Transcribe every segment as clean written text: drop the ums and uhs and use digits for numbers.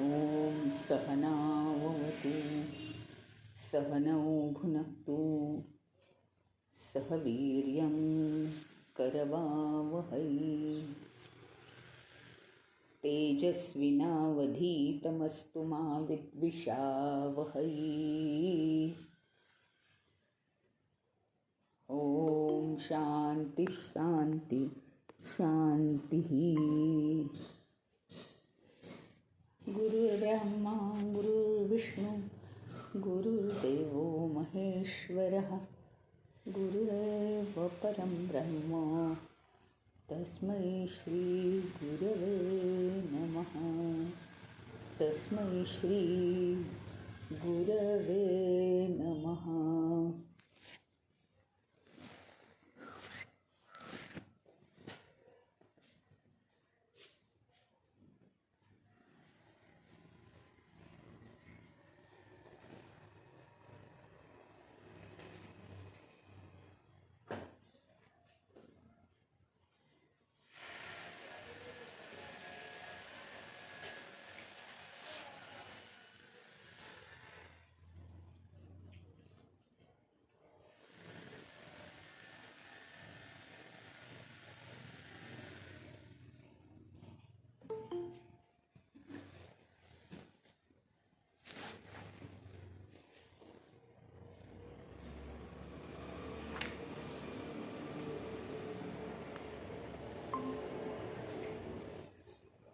ॐ सहनाववतु सहनौ भुनक्तु सह वीर्यं करवावहै तेजस्विनावधीतमस्तु मा विद्विषावहै। ॐ शान्ति शान्ति शान्तिः। गुरुर्ब्रह्मा गुरुर्विष्णु गुरुर्देवो महेश्वरः गुरुरेव परं ब्रह्म तस्मै श्री गुरवे नमः। तस्मै श्री गुरवे नमः।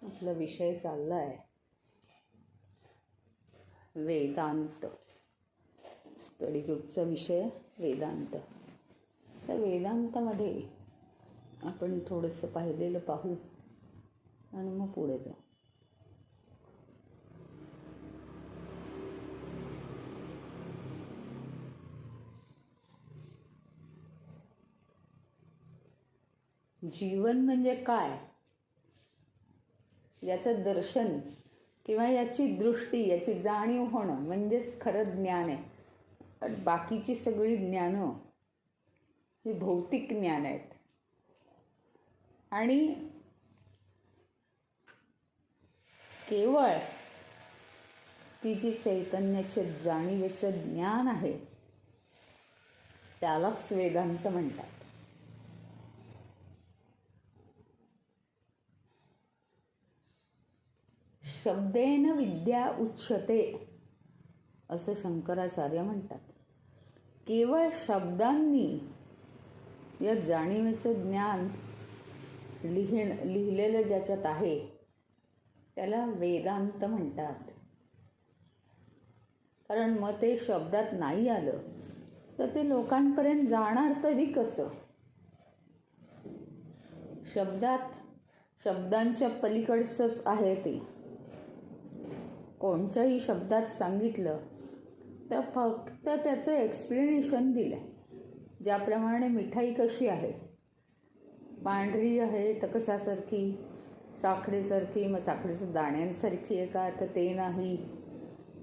आपला विषय चालला आहे वेदांत. स्टडी ग्रुपचा विषय वेदांत. त्या वेदांतामध्ये आपण थोडंसं पाहिलेलं पाहू आणि मग पुढे जाऊ. जीवन म्हणजे काय याचं दर्शन किंवा याची दृष्टी, याची जाणीव होणं म्हणजेच खरं ज्ञान आहे. बाकीची सगळी ज्ञानं ही भौतिक ज्ञान आहेत आणि केवळ ती जी चैतन्याचे जाणीवेचं ज्ञान आहे त्यालाच वेदांत म्हणतात. शब्देन विद्या उच्यते असं शंकराचार्य म्हणतात. केवळ शब्दांनी या जाणीवेचं ज्ञान लिहिलेलं ज्याच्यात आहे त्याला वेदांत म्हणतात. कारण मग ते शब्दात नाही आलं तर ते लोकांपर्यंत जाणार तरी कसं? शब्दांच्या पलीकडचंच आहे ते. कोणत्याही शब्दात सांगितलं तर फक्त त्याचं एक्सप्लेनेशन दिलं आहे. ज्याप्रमाणे मिठाई कशी आहे, पांढरी आहे तर कशासारखी, साखरेसारखी, मग साखरेच्या दाण्यांसारखी आहे का तर ते नाही,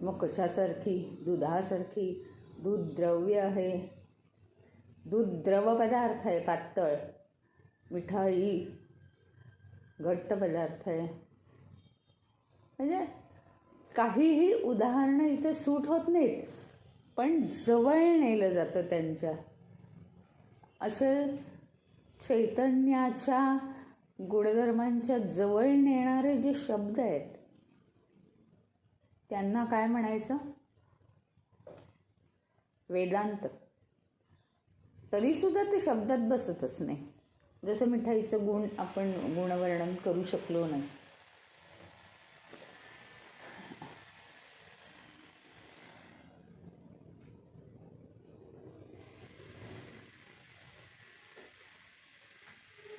मग कशासारखी, दुधासारखी, दूध द्रव्य आहे, दूध द्रव पदार्थ आहे पातळ, मिठाई घट्ट पदार्थ आहे. म्हणजे काहीही उदाहरणं इथे सूट होत नाहीत पण जवळ नेलं जातं त्यांच्या. असे चैतन्याच्या गुणधर्मांच्या जवळ नेणारे जे शब्द आहेत त्यांना काय म्हणायचं? वेदांत. तरीसुद्धा ते शब्दात बसतच नाही. जसं मिठाईचं गुण आपण गुणवर्णन करू शकलो नाही.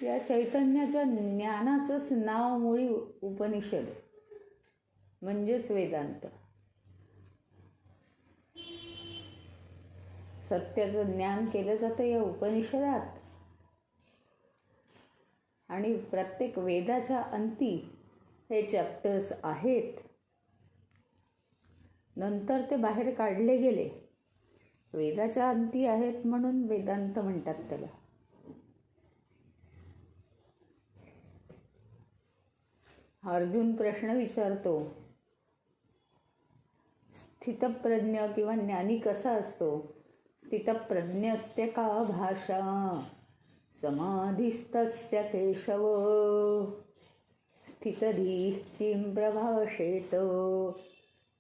या चैतन्याच्या ज्ञानाचंच नाव मुळी उपनिषद म्हणजेच वेदांत. सत्याचं ज्ञान केलं जातं या उपनिषदात आणि प्रत्येक वेदाच्या अंती हे चॅप्टर्स आहेत. नंतर ते बाहेर काढले गेले. वेदाच्या अंती आहेत म्हणून वेदांत म्हणतात त्याला. अर्जुन प्रश्न विचारतो स्थितप्रज्ञ किंवा ज्ञानी कसा असतो? स्थितप्रज्ञस्य का भाषा समाधिस्तस्य केशव स्थितधीः किं प्रभाषेत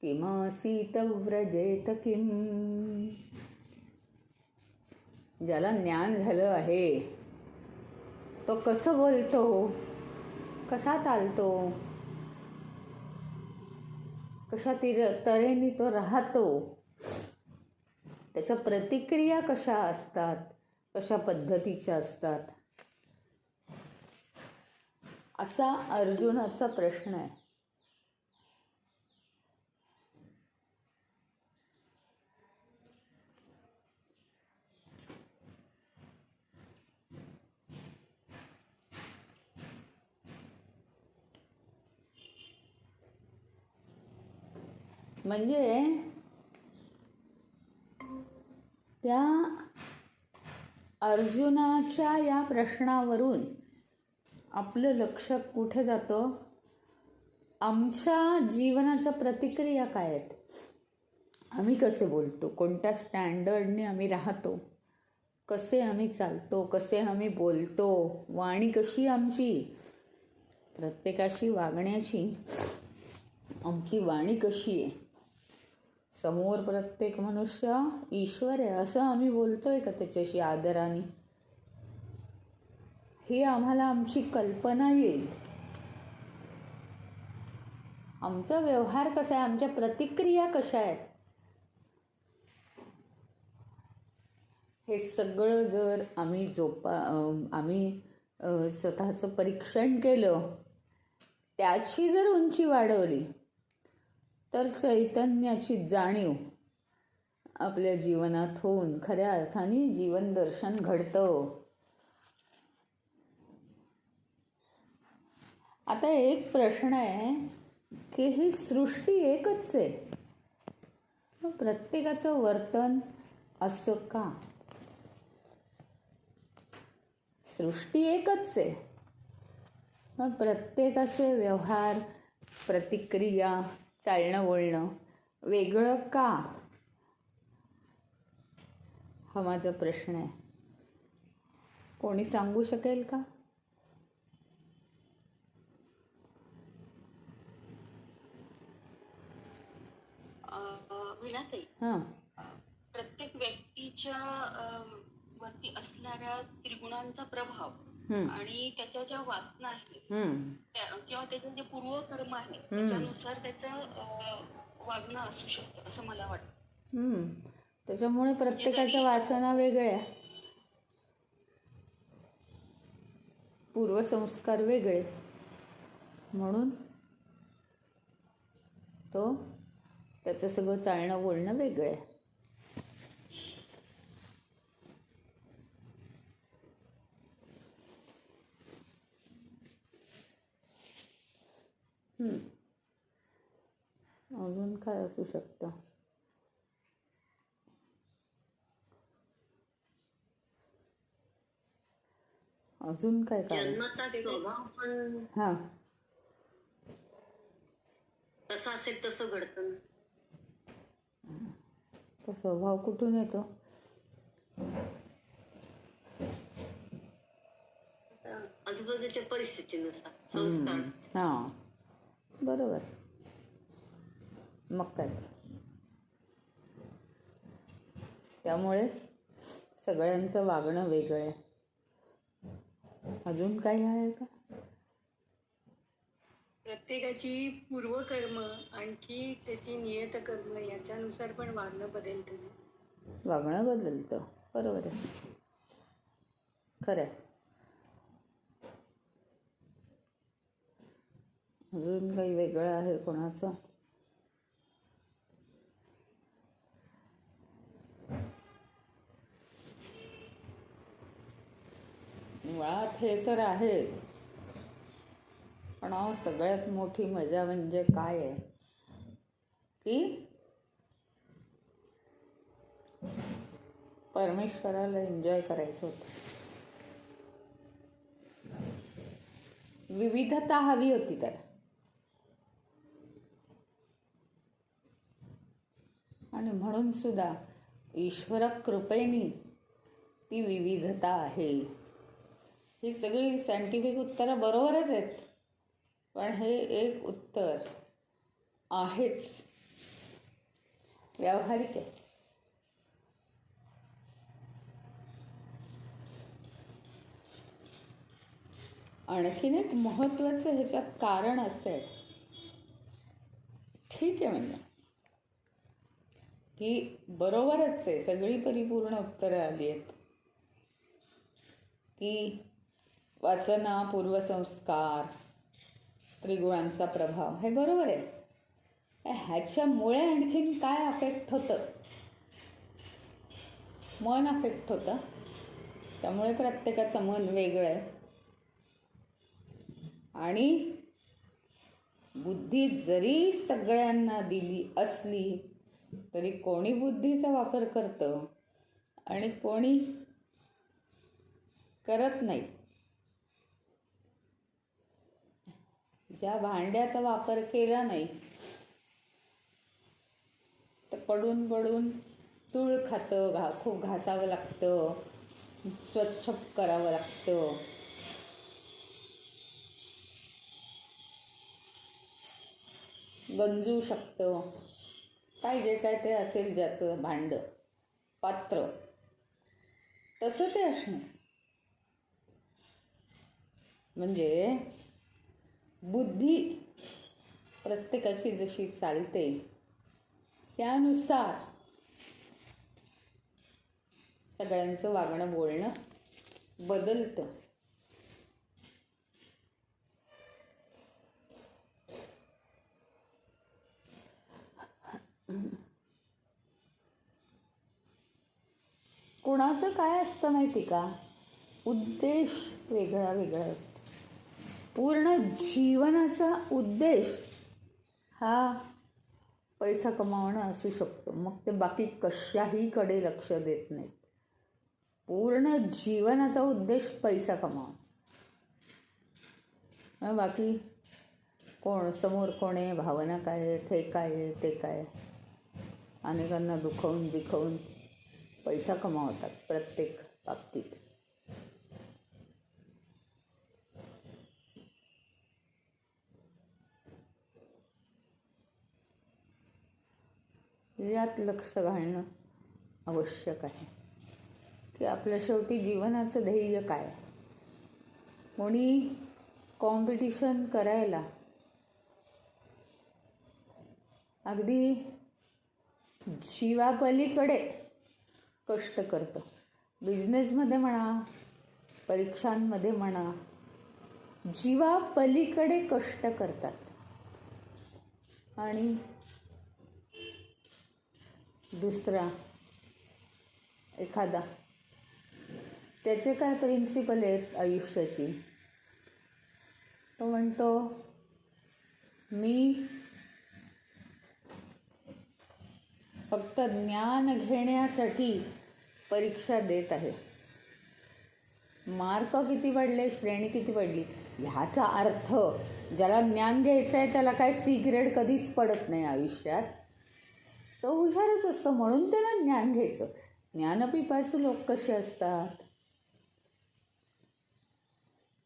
किमासीत व्रजेत किम. ज्याला ज्ञान झालं आहे तो कसं बोलतो, कसा चालतो, कशा तऱ्हेने तो राहतो, त्याच्या प्रतिक्रिया कशा असतात, कशा पद्धतीच्या असतात, असा अर्जुनाचा प्रश्न आहे. म्हणजे त्या अर्जुनाच्या या प्रश्नावरून आपलं लक्ष कुठे जातं? आमच्या जीवनाच्या प्रतिक्रिया काय आहेत, आम्ही कसे बोलतो, कोणत्या स्टँडर्डने आम्ही राहतो, कसे आम्ही चालतो, कसे आम्ही बोलतो, वाणी कशी आमची, प्रत्येकाशी वागण्याची आमची वाणी कशी आहे, समोर प्रत्येक मनुष्य ईश्वर आहे असं आम्ही बोलतोय का त्याच्याशी आदराने, हे आम्हाला आमची कल्पना येईल. आमचा व्यवहार कसा आहे, आमच्या प्रतिक्रिया कशा आहेत, हे सगळं जर आम्ही स्वतःचं परीक्षण केलं, त्याची जर उंची वाढवली, तर चैतन्याची जाणीव आपल्या जीवनात होऊन खऱ्या अर्थाने जीवन दर्शन घडतं. आता एक प्रश्न आहे की ही सृष्टी एकच आहे, प्रत्येकाचं वर्तन असं का? सृष्टी एकच आहे, मग प्रत्येकाचे व्यवहार, प्रतिक्रिया, चालणं बोलणं वेगळं का? हा माझा प्रश्न आहे. कोणी सांगू शकेल का? विनाताई, हां, प्रत्येक व्यक्तीच्या वरती असणाऱ्या त्रिगुणांचा प्रभाव आणि त्याच्या ज्या वासना आहेत किंवा त्याचे जे पूर्वकर्म आहे त्याच्यानुसार त्याचं वागणं असू शकतं असं मला वाटतं. त्याच्यामुळे प्रत्येकाच्या वासना वेगळ्या, पूर्वसंस्कार वेगळे, म्हणून तो त्याचं सगळं चालणं बोलणं वेगळं आहे. अजून काय असू शकतं? अजून काय जन्मता स्वभाव पण हां तसा असेल तसं घडतं. तो स्वभाव कुठून येतो? आजूबाजूच्या परिस्थितीनुसार संस्कार. हां, बरोबर. मग काय, त्यामुळे सगळ्यांचं वागणं वेगळं आहे. अजून काही आहे का? प्रत्येकाची पूर्वकर्म आणखी त्याची नियतकर्म याच्यानुसार पण वागणं बदलतं. वागणं बदलतं, बरोबर आहे, खरं आहे. अजून काही वेगळं आहे कोणाचं? मुळात हे तर आहेच, पण सगळ्यात मोठी मजा म्हणजे काय आहे की परमेश्वराला एन्जॉय करायचं होतं. विविधता हवी होती त्याला. म्हणून सुद्धा ईश्वर कृपेने ती विविधता आहे. ही सगळी सायंटिफिक उत्तरं बरोबरच आहेत, पण हे एक उत्तर आहेच व्यावहारिक आहे. आणखीन एक महत्त्वाचं ह्याच्यात कारण असं आहे, ठीक आहे म्हणजे की बरोबरच आहे, सगळी परिपूर्ण उत्तरं आली आहेत की वासना, पूर्वसंस्कार, त्रिगुणांचा प्रभाव, हे बरोबर आहे. ह्याच्यामुळे आणखीन काय अफेक्ट होतं? मन अफेक्ट होतं. त्यामुळे प्रत्येकाचं मन वेगळं आहे आणि बुद्धी जरी सगळ्यांना दिली असली तरी कोणी बुद्धीचा वापर करतं आणि कोणी करत नाही. ज्या भांड्याचा वापर केला नाही तर पडून पडून तूळ खातं, खूप घासावं लागतं, स्वच्छ करावं लागतं. गंजू शकतं. काय जे काय ते असेल ज्याचं भांडं, पात्र, तसं ते असणं. म्हणजे बुद्धी प्रत्येकाची जशी चालते त्यानुसार सगळ्यांचं वागणं बोलणं बदलतं. कुणाचं काय असतं माहिती का? उद्देश वेगळा वेगळा असतो. पूर्ण जीवनाचा उद्देश हा पैसा कमावणं असू शकतो, मग ते बाकी कशाहीकडे लक्ष देत नाहीत. पूर्ण जीवनाचा उद्देश पैसा कमावणं. बाकी कोण समोर कोण आहे, भावना काय आहेत, हे काय आहे, ते काय, अनेकांना दुखवून बिखवून पैसा कमावतात प्रत्येक बाबतीत. यात लक्ष घालणं आवश्यक आहे की आपल्या शेवटी जीवनाचं ध्येय काय. कोणी कॉम्पिटिशन करायला अगदी जीवापलीकडे कष्ट करतं. बिझनेसमध्ये म्हणा, परीक्षांमध्ये म्हणा, जीवापलीकडे कष्ट करतात. आणि दुसरा एखादा त्याचे काय प्रिन्सिपल आहेत आयुष्याची, तो म्हणतो मी फक्त ज्ञान घेण्यासाठी परीक्षा देत आहे. मार्क किती पडले, श्रेणी किती पडली, ह्याचा अर्थ ज्याला ज्ञान घ्यायचं आहे त्याला काय सी ग्रेड कधीच पडत नाही आयुष्यात. तो हुशारच असतो म्हणून त्याला ज्ञान घ्यायचं. ज्ञानपिपासू लोक कसे असतात,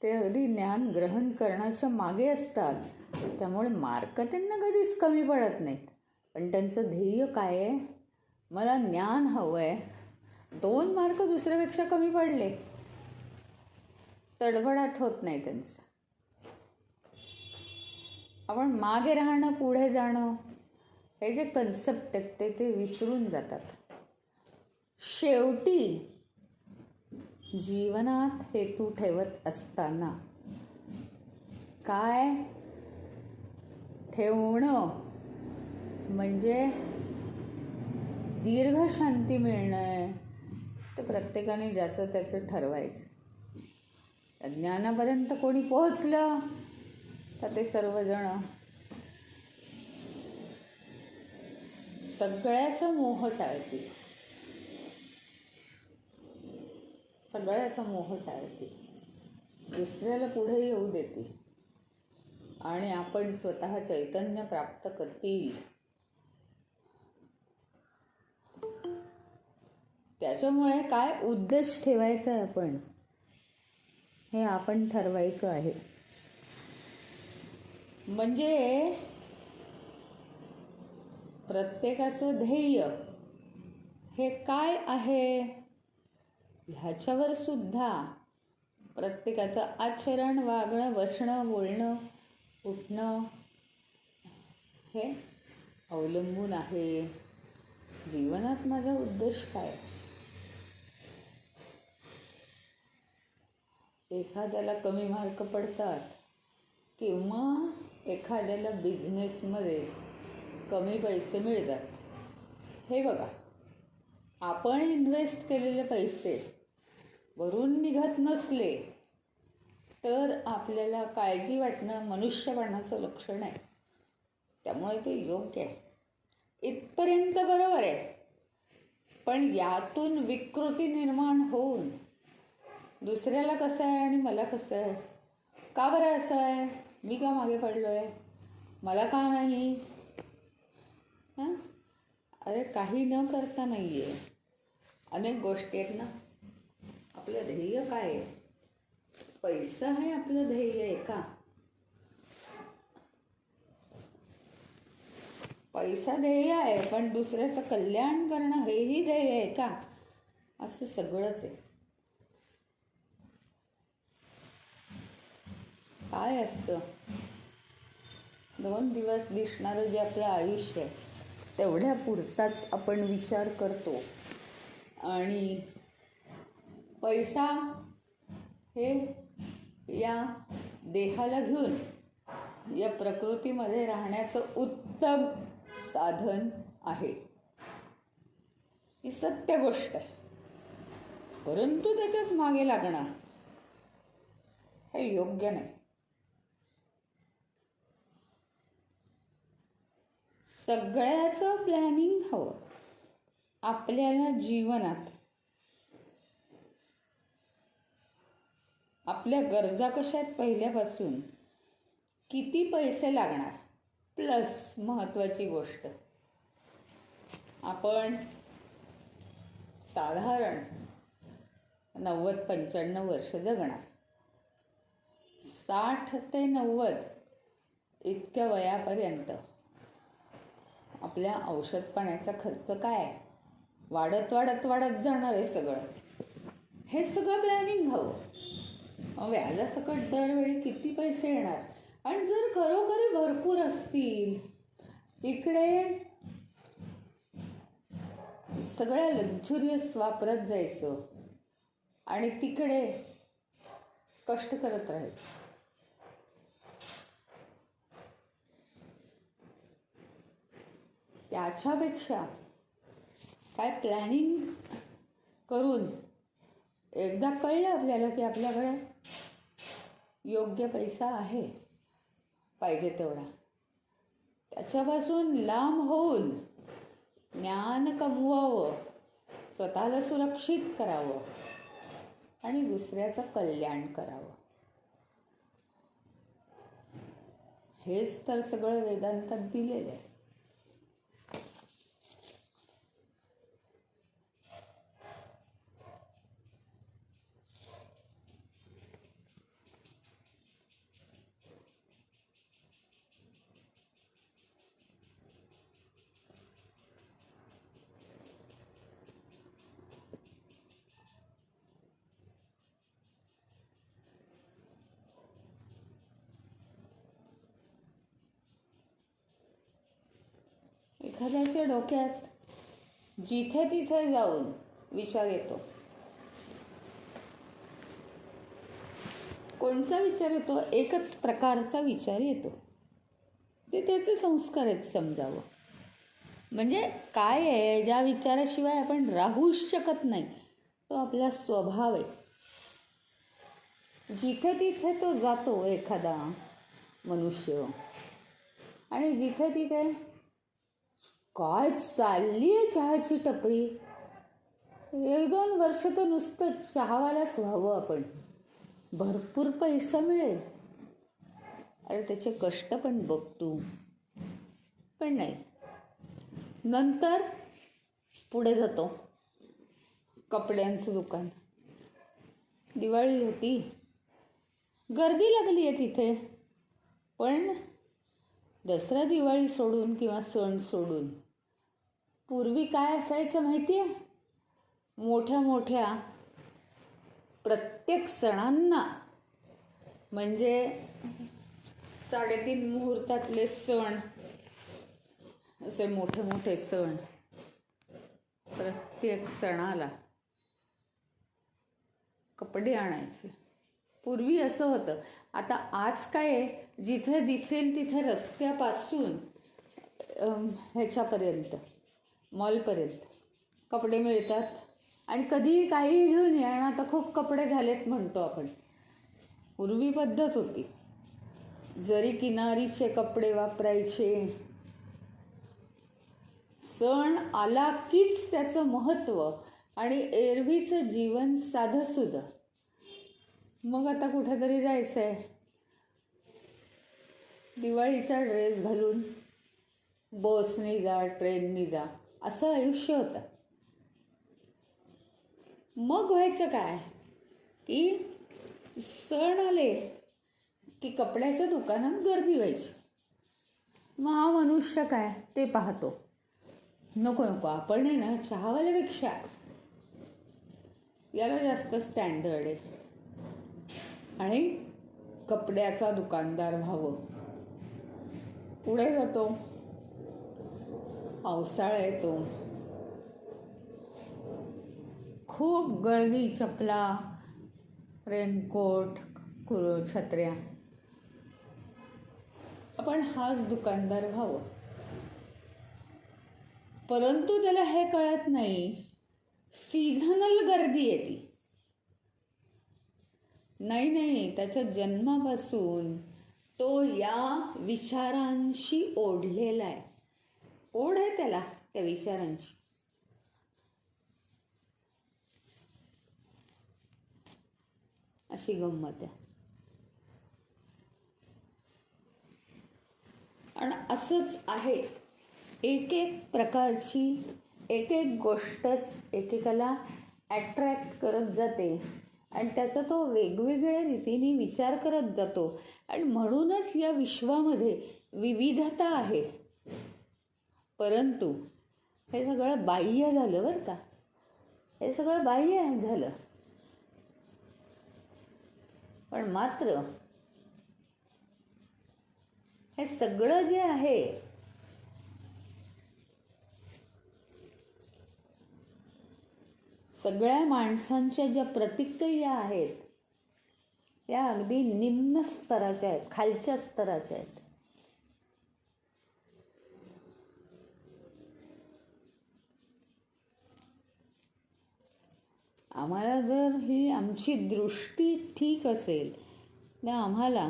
ते अगदी ज्ञान ग्रहण करण्याच्या मागे असतात. त्यामुळे मार्क त्यांना कधीच कमी पडत नाहीत. पण त्यांचं ध्येय काय आहे, मला ज्ञान हवं आहे. 2 मार्क दुसऱ्यापेक्षा कमी पडले तडफडाट होत नाही त्यांचं. आपण मागे राहणं, पुढे जाणं, हे जे कन्सेप्ट आहेत ते विसरून जातात. शेवटी जीवनात हेतू ठेवत असताना काय ठेवणं म्हणजे दीर्घ शांती मिळणं आहे, ते प्रत्येकाने ज्याचं त्याचं ठरवायचं. ज्ञानापर्यंत कोणी पोहोचलं तर ते सर्वजण सगळ्याचा मोह टाळतील, सगळ्याचा मोह टाळतील, दुसऱ्याला पुढे येऊ देतील आणि आपण स्वतः चैतन्य प्राप्त करतील. त्याच्यामुळे काय उद्देश ठेवायचा आहे आपण, हे आपण ठरवायचं आहे. म्हणजे प्रत्येकाचं ध्येय हे काय आहे ह्याच्यावर सुद्धा प्रत्येकाचं आचरण, वागणं, बसणं, बोलणं, उठणं हे अवलंबून आहे. जीवनात माझा उद्देश काय? एखाद्याला कमी मार्क पडतात किंवा एखाद्याला बिझनेसमध्ये कमी पैसे मिळतात. हे बघा, आपण इन्व्हेस्ट केलेले पैसे भरून निघत नसले तर आपल्याला काळजी वाटणं मनुष्यपणाचं लक्षण आहे. त्यामुळे ते योग्य आहे, इथपर्यंत बरोबर आहे. पण यातून विकृती निर्माण होऊन दुसऱ्याला कसं आहे आणि मला कसं आहे, का बरं असं आहे, मी का मागे पडलो आहे, मला का नाही, हां, अरे काही न करता नाही आहे. अनेक गोष्टी आहेत ना. आपलं ध्येय काय आहे? पैसा आहे आपलं ध्येय आहे का? पैसा ध्येय आहे, पण दुसऱ्याचं कल्याण करणं हेही ध्येय आहे का? असं सगळंच आहे. काय असतं, 2 दिवस दिसणारं जे आपलं आयुष्य आहे तेवढ्या पुरताच आपण विचार करतो. आणि पैसा हे या देहाला घेऊन या प्रकृतीमध्ये राहण्याचं उत्तम साधन आहे. ही सत्य गोष्ट आहे. परंतु त्याच्याच मागे लागणं हे योग्य नाही. सगळ्याचं प्लॅनिंग हवं आपल्याला जीवनात. आपल्या गरजा कशा आहेत पहिल्यापासून, किती पैसे लागणार, प्लस महत्त्वाची गोष्ट, आपण साधारण 90-95 वर्ष जगणार. 60 ते 90 इतक्या वयापर्यंत आपल्या औषध पाण्याचा खर्च काय वाढत वाढत वाढत जाणार आहे सगळं. हे सगळं प्लॅनिंग हवं. व्याजासकट दरवेळी किती पैसे येणार, आणि जर खरोखरी भरपूर असतील, इकडे सगळ्या लक्झुरियस वापरत जायचं आणि तिकडे कष्ट करत राहायचं. त्याच्यापेक्षा काय प्लॅनिंग करून एकदा कळलं आपल्याला की आपल्याकडे योग्य पैसा आहे पाहिजे तेवढा, त्याच्यापासून लांब होऊन ज्ञान कमवावं, स्वतःला सुरक्षित करावं आणि दुसऱ्याचं कल्याण करावं. हेच तर सगळं वेदांतात दिलेलं आहे. एखाद्याच्या डोक्यात जिथे तिथे जाऊन विचार येतो. कोणचा विचार येतो? एकच प्रकारचा विचार येतो. ते त्याचे संस्कार आहेत समजावं. म्हणजे काय आहे, ज्या विचाराशिवाय आपण राहूच शकत नाही तो आपला स्वभाव आहे. जिथे तिथे तो जातो एखादा मनुष्य, आणि जिथे तिथे काय चालली आहे चहाची टपरी, 1-2 वर्ष तर नुसतं चहावालाच व्हावं आपण, भरपूर पैसा मिळेल, अरे त्याचे कष्ट पण बघ तू. पण नाही, नंतर पुढे जातो, कपड्यांचं दुकान. दिवाळी होती, गर्दी लागली आहे तिथे. पण दसरा दिवाळी सोडून किंवा सण सोडून पूर्वी काय असायचं माहिती आहे? मोठ्या मोठ्या प्रत्येक सणांना, म्हणजे 3.5 मुहूर्तातले सण, असे मोठे मोठे सण, प्रत्येक सणाला कपडे आणायचे. पूर्वी असं होतं. आता आज काय आहे, जिथे दिसेल तिथे रस्त्यापासून ह्याच्यापर्यंत, मॉलपर्यंत कपडे मिळतात. आणि कधीही काही घेऊन या, आणि आता खूप कपडे झालेत म्हणतो आपण. पूर्वी पद्धत होती, जरी किनारीचे कपडे वापरायचे. सण आला कीच त्याचं महत्त्व, आणि एरवीचं जीवन साधंसुधं. मग आता कुठेतरी जायचं आहे, दिवाळीचा ड्रेस घालून बसनी जा, ट्रेननी जा, असं आयुष्य होतं. मग व्हायचं काय की सण आले की कपड्याच्या दुकानात गर्दी व्हायची. मग हा मनुष्य काय ते पाहतो, नको नको, आपण आहे ना चहावाल्यापेक्षा याला जास्त स्टँडर्ड आहे आणि कपड्याचा दुकानदार व्हावं. पुढे जातो, पावसाळा येतो, खूप गर्दी, चपला, रेनकोट, छत्र्या. आपण हाच दुकानदार व्हावं. परंतु त्याला हे कळत नाही, सीझनल गर्दी येते. नाही, त्याच्या जन्मापासून तो या विचारांशी ओढलेला आहे. ओढ आहे त्याला त्या विचारांची. अशी गंमत आहे. आणि असंच आहे, एक एक प्रकारची एक एक गोष्टच एकेकाला ॲट्रॅक्ट करत जाते, आणि त्याचा तो वेगवेगळ्या रीतीने विचार करत जातो. आणि म्हणूनच या विश्वामध्ये विविधता आहे. परंतु हे सगळं बाह्य झालं बरं का, हे सगळं बाह्य झालं. पण मात्र हे सगळं जे आहे सगळ्या माणसांच्या ज्या प्रतिक्रिया आहेत त्या अगदी निम्न स्तराच्या आहेत, खालच्या स्तराच्या आहेत. आम्हाला जर ही आमची दृष्टी ठीक असेल तर आम्हाला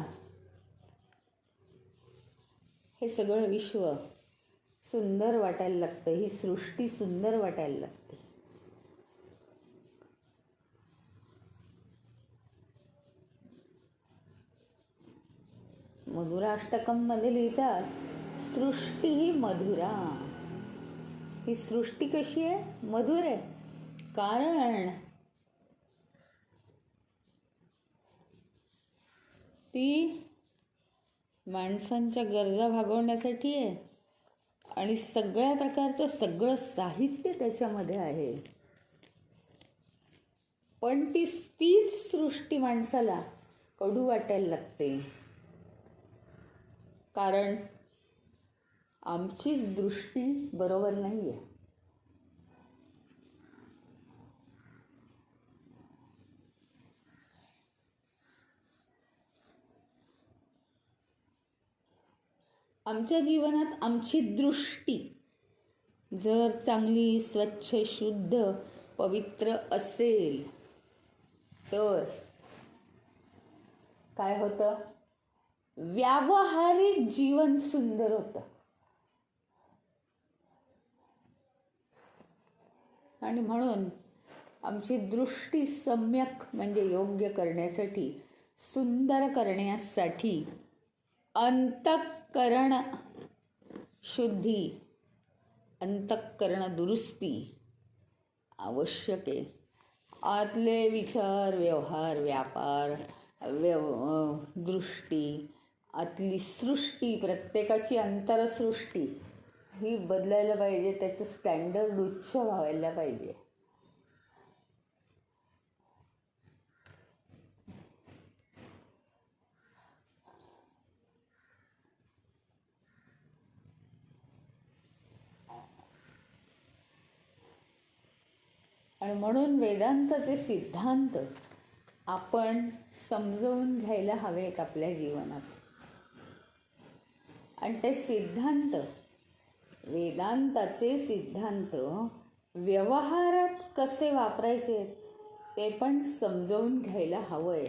हे सगळं विश्व सुंदर वाटायला लागतं, ही सृष्टी सुंदर वाटायला लागते. मधुराष्टकम मध्ये लिहितात, सृष्टी ही मधुरा. ही सृष्टी कशी आहे? मधुर आहे. कारण ती माणसांच्या गरजा भागवण्यासाठी आहे, आणि सगळ्या प्रकारचं सगळं साहित्य त्याच्यामध्ये आहे. पण तीच सृष्टी माणसाला कडू वाटायला लागते, कारण आमचीच दृष्टी बरोबर नाही आहे. आमच्या जीवनात आमची दृष्टी जर चांगली, स्वच्छ, शुद्ध, पवित्र असेल तर काय होतं? व्यावहारिक जीवन सुंदर होतं. आणि म्हणून आमची दृष्टी सम्यक म्हणजे योग्य करण्यासाठी, सुंदर करण्यासाठी अंतःकरण शुद्धी, अंतःकरण दुरुस्ती आवश्यक आहे. आतले विचार, व्यवहार, व्यापार, दृष्टी, आतली सृष्टी, प्रत्येकाची अंतरसृष्टी ही बदलायला पाहिजे. त्याचं स्टँडर्ड उच्च व्हायला पाहिजे. आणि म्हणून वेदांताचे सिद्धांत आपण समजवून घ्यायला हवेत आपल्या जीवनात. आणि ते सिद्धांत, वेदांताचे सिद्धांत व्यवहारात कसे वापरायचे ते पण समजवून घ्यायला हवंय.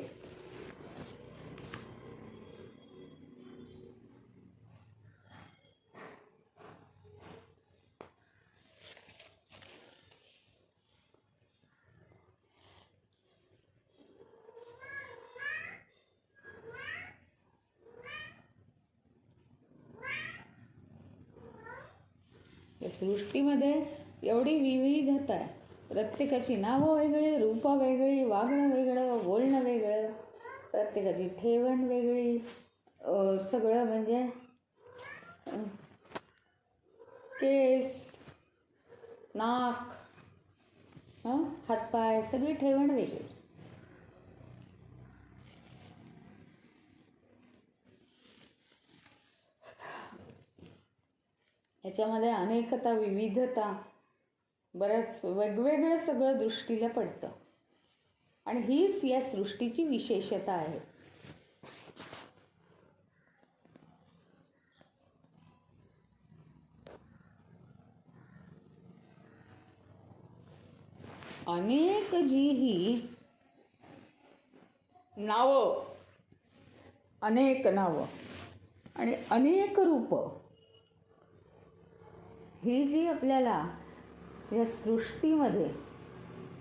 या सृष्टीमध्ये एवढी विविधता आहे. प्रत्येकाची नावं वेगळी, रूपं वेगळी, वागणं वेगळं, बोलणं वेगळं, प्रत्येकाची ठेवण वेगळी, सगळं म्हणजे केस, नाक, हातपाय, सगळी ठेवण वेगळी. ह्याच्यामध्ये अनेकता, विविधता, बरंच वेगवेगळं सगळं दृष्टीला पडतं. आणि हीच या सृष्टीची विशेषता आहे. अनेक जी ही नावं, अनेक नावं आणि अनेक रूपं ही जी आपल्याला या सृष्टीमध्ये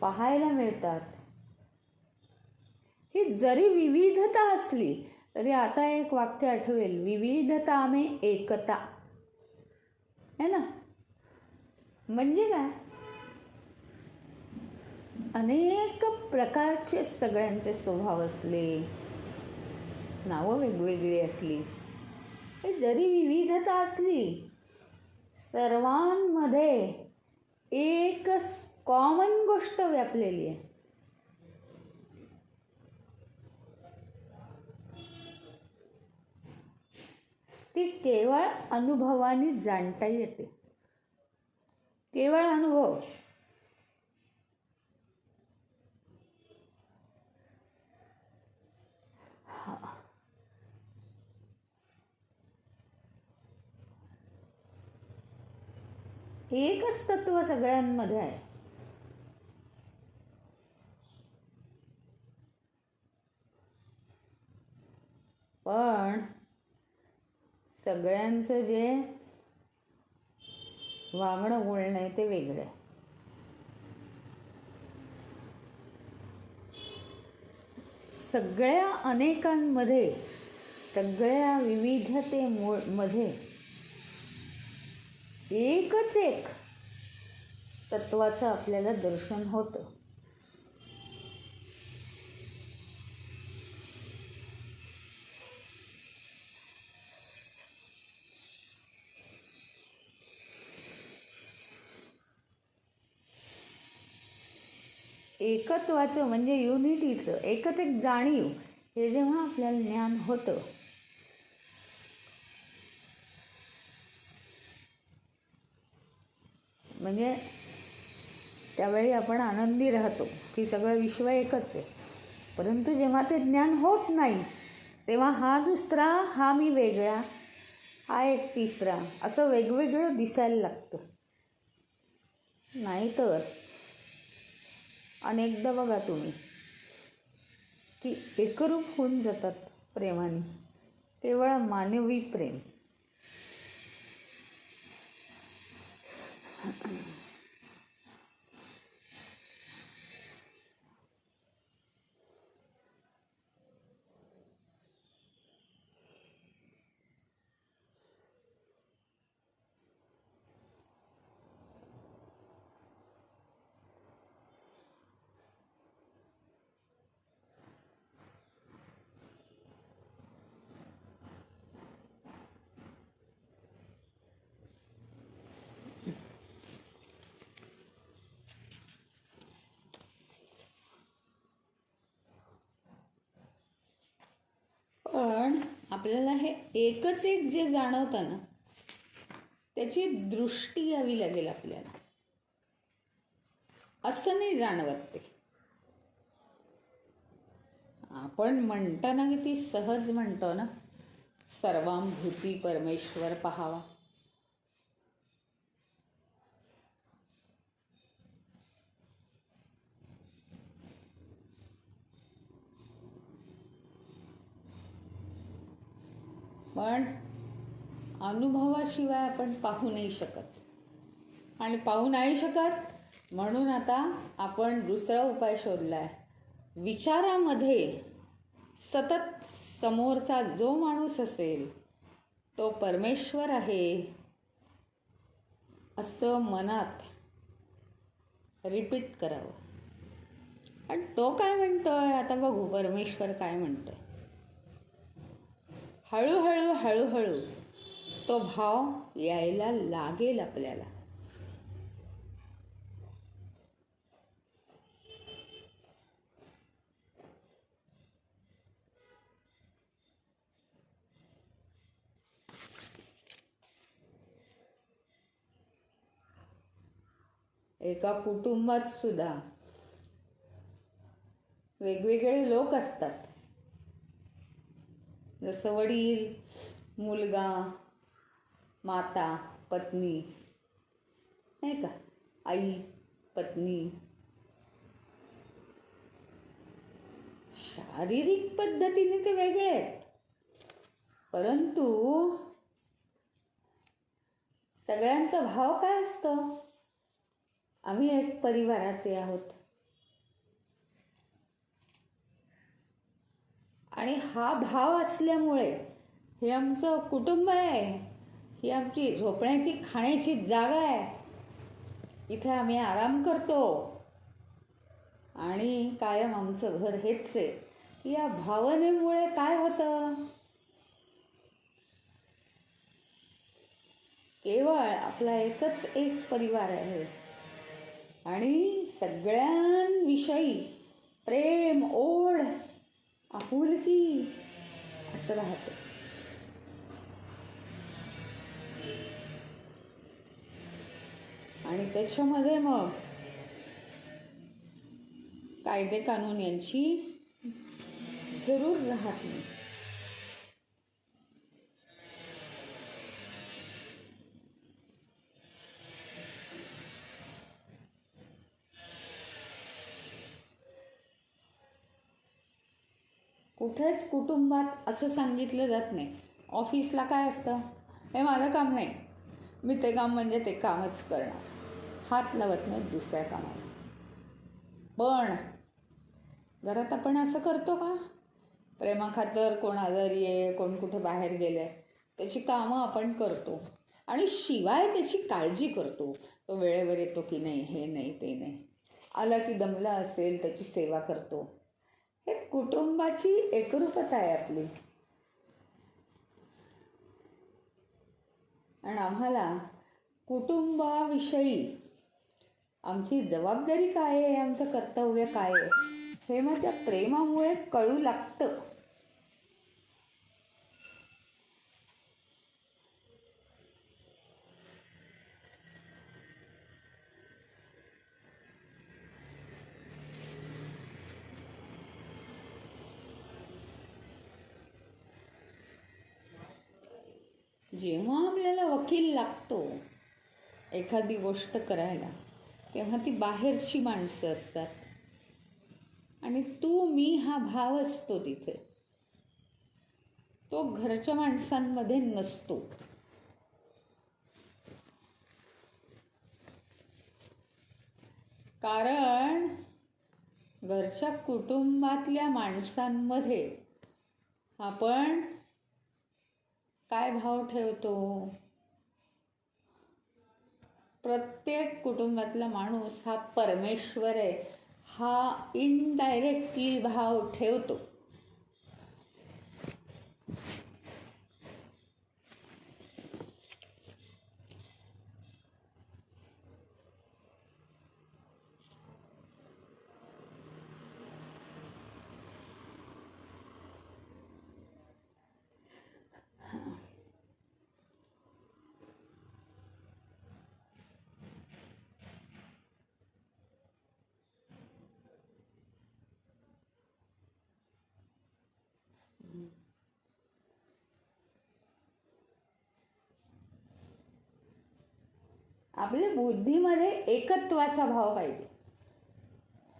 पाहायला मिळतात, ही जरी विविधता असली तरी आता एक वाक्य आठवेल, विविधता में एकता, है ना. म्हणजे काय, अनेक प्रकारचे सगळ्यांचे स्वभाव असले, नावं वेगवेगळी असली, हे जरी विविधता असली, सर्वांमध्ये एक कॉमन गोष्ट व्यापलेली आहे. ती केवळ अनुभवाने जाणता येते. केवळ अनुभव. एकच तत्व सगळ्यांमध्ये आहे. पण सगळ्यांचं जे वागणं बोलणं आहे ते वेगळं आहे. सगळ्या अनेकांमध्ये, सगळ्या विविधतेमध्ये एकच एक तत्वाचं आपल्याला दर्शन होतं. एकत्वाचं म्हणजे युनिटीचं एकच एक जाणीव, हे जेव्हा आपल्याला ज्ञान होतं, म्हणजे त्यावेळी आपण आनंदी राहतो की सगळं विश्व एकच आहे. परंतु जेव्हा ते ज्ञान होत नाही तेव्हा हा दुसरा, हा मी वेगळा, हा एक तिसरा, असं वेगवेगळं दिसायला लागतं. नाहीतर अनेकदा बघा तुम्ही की एकरूप होऊन जातात प्रेमाने, केवळ मानवी प्रेम. आपल्याला हे एकच एक जे जाणवतं ना, त्याची दृष्टी यावी लागेल आपल्याला. असं नाही जाणवत ते. आपण म्हणताना किती सहज म्हणतो ना, सर्वां भूती परमेश्वर पहावा. पण अनुभवाशिवाय आपण पाहू नाही शकत. आणि पाहू नाही शकत म्हणून आता आपण दुसरा उपाय शोधलाय. विचारामध्ये सतत समोरचा जो माणूस असेल तो परमेश्वर आहे असं मनात रिपीट करावं. आणि तो काय म्हणतोय आता बघू, परमेश्वर काय म्हणतोय. हळूहळू हळूहळू तो भाव यायला लागेल आपल्याला. एका कुटुंबात सुद्धा वेगवेगळे लोक असतात. जसं वडील, मुलगा, माता, पत्नी, नाही का, आई, पत्नी. शारीरिक पद्धतीने ते वेगळे आहेत, परंतु सगळ्यांचा भाव काय असतो? आम्ही एक परिवाराचे आहोत. आणि हा भाव असल्यामुळे हे आमचं कुटुंब आहे, ही आमची झोपण्याची खाण्याची जागा आहे, इथे आम्ही आराम करतो आणि कायम आमचं घर हेच आहे. या भावनेमुळे काय होतं? केवळ आपला एकच एक परिवार आहे आणि सगळ्यांविषयी प्रेम, ओढ, आपुलकी असं राहतं. आणि त्याच्यामध्ये मग कायदे कानून यांची जरूर राहत नाही. कुठेच कुटुंबात असं सांगितलं जात नाही. ऑफिसला काय असतं, हे माझं काम नाही, मी ते काम म्हणजे ते कामच करणार, हात लावत नाही दुसऱ्या कामाला. पण घरात आपण असं करतो का? प्रेमाखातर कोण आजारी आहे, कोण कुठे बाहेर गेलं आहे, त्याची कामं आपण करतो आणि शिवाय त्याची काळजी करतो. तो वेळेवर येतो की नाही, हे नाही ते नाही, आला की दमला असेल त्याची सेवा करतो. हे कुटुंबाची एकरूपता आहे आपली. आणि आम्हाला कुटुंबाविषयी आमची जबाबदारी काय आहे, आमचं कर्तव्य काय आहे, हे मग त्या प्रेमामुळे कळू लागतं. जेव्हा आपल्याला वकील लागतो एखादी गोष्ट करायला, तेव्हा ती बाहेरची माणसं असतात आणि तू मी हा भाव असतो तिथे, तो घरच्या माणसांमध्ये नसतो. कारण घरच्या कुटुंबातल्या माणसांमध्ये आपण काय भाव ठेवतो? प्रत्येक कुटुंबातला माणूस हा परमेश्वर आहे हा इनडायरेक्टली भाव ठेवतो. आपल्या बुद्धीमध्ये एकत्वाचा भाव पाहिजे.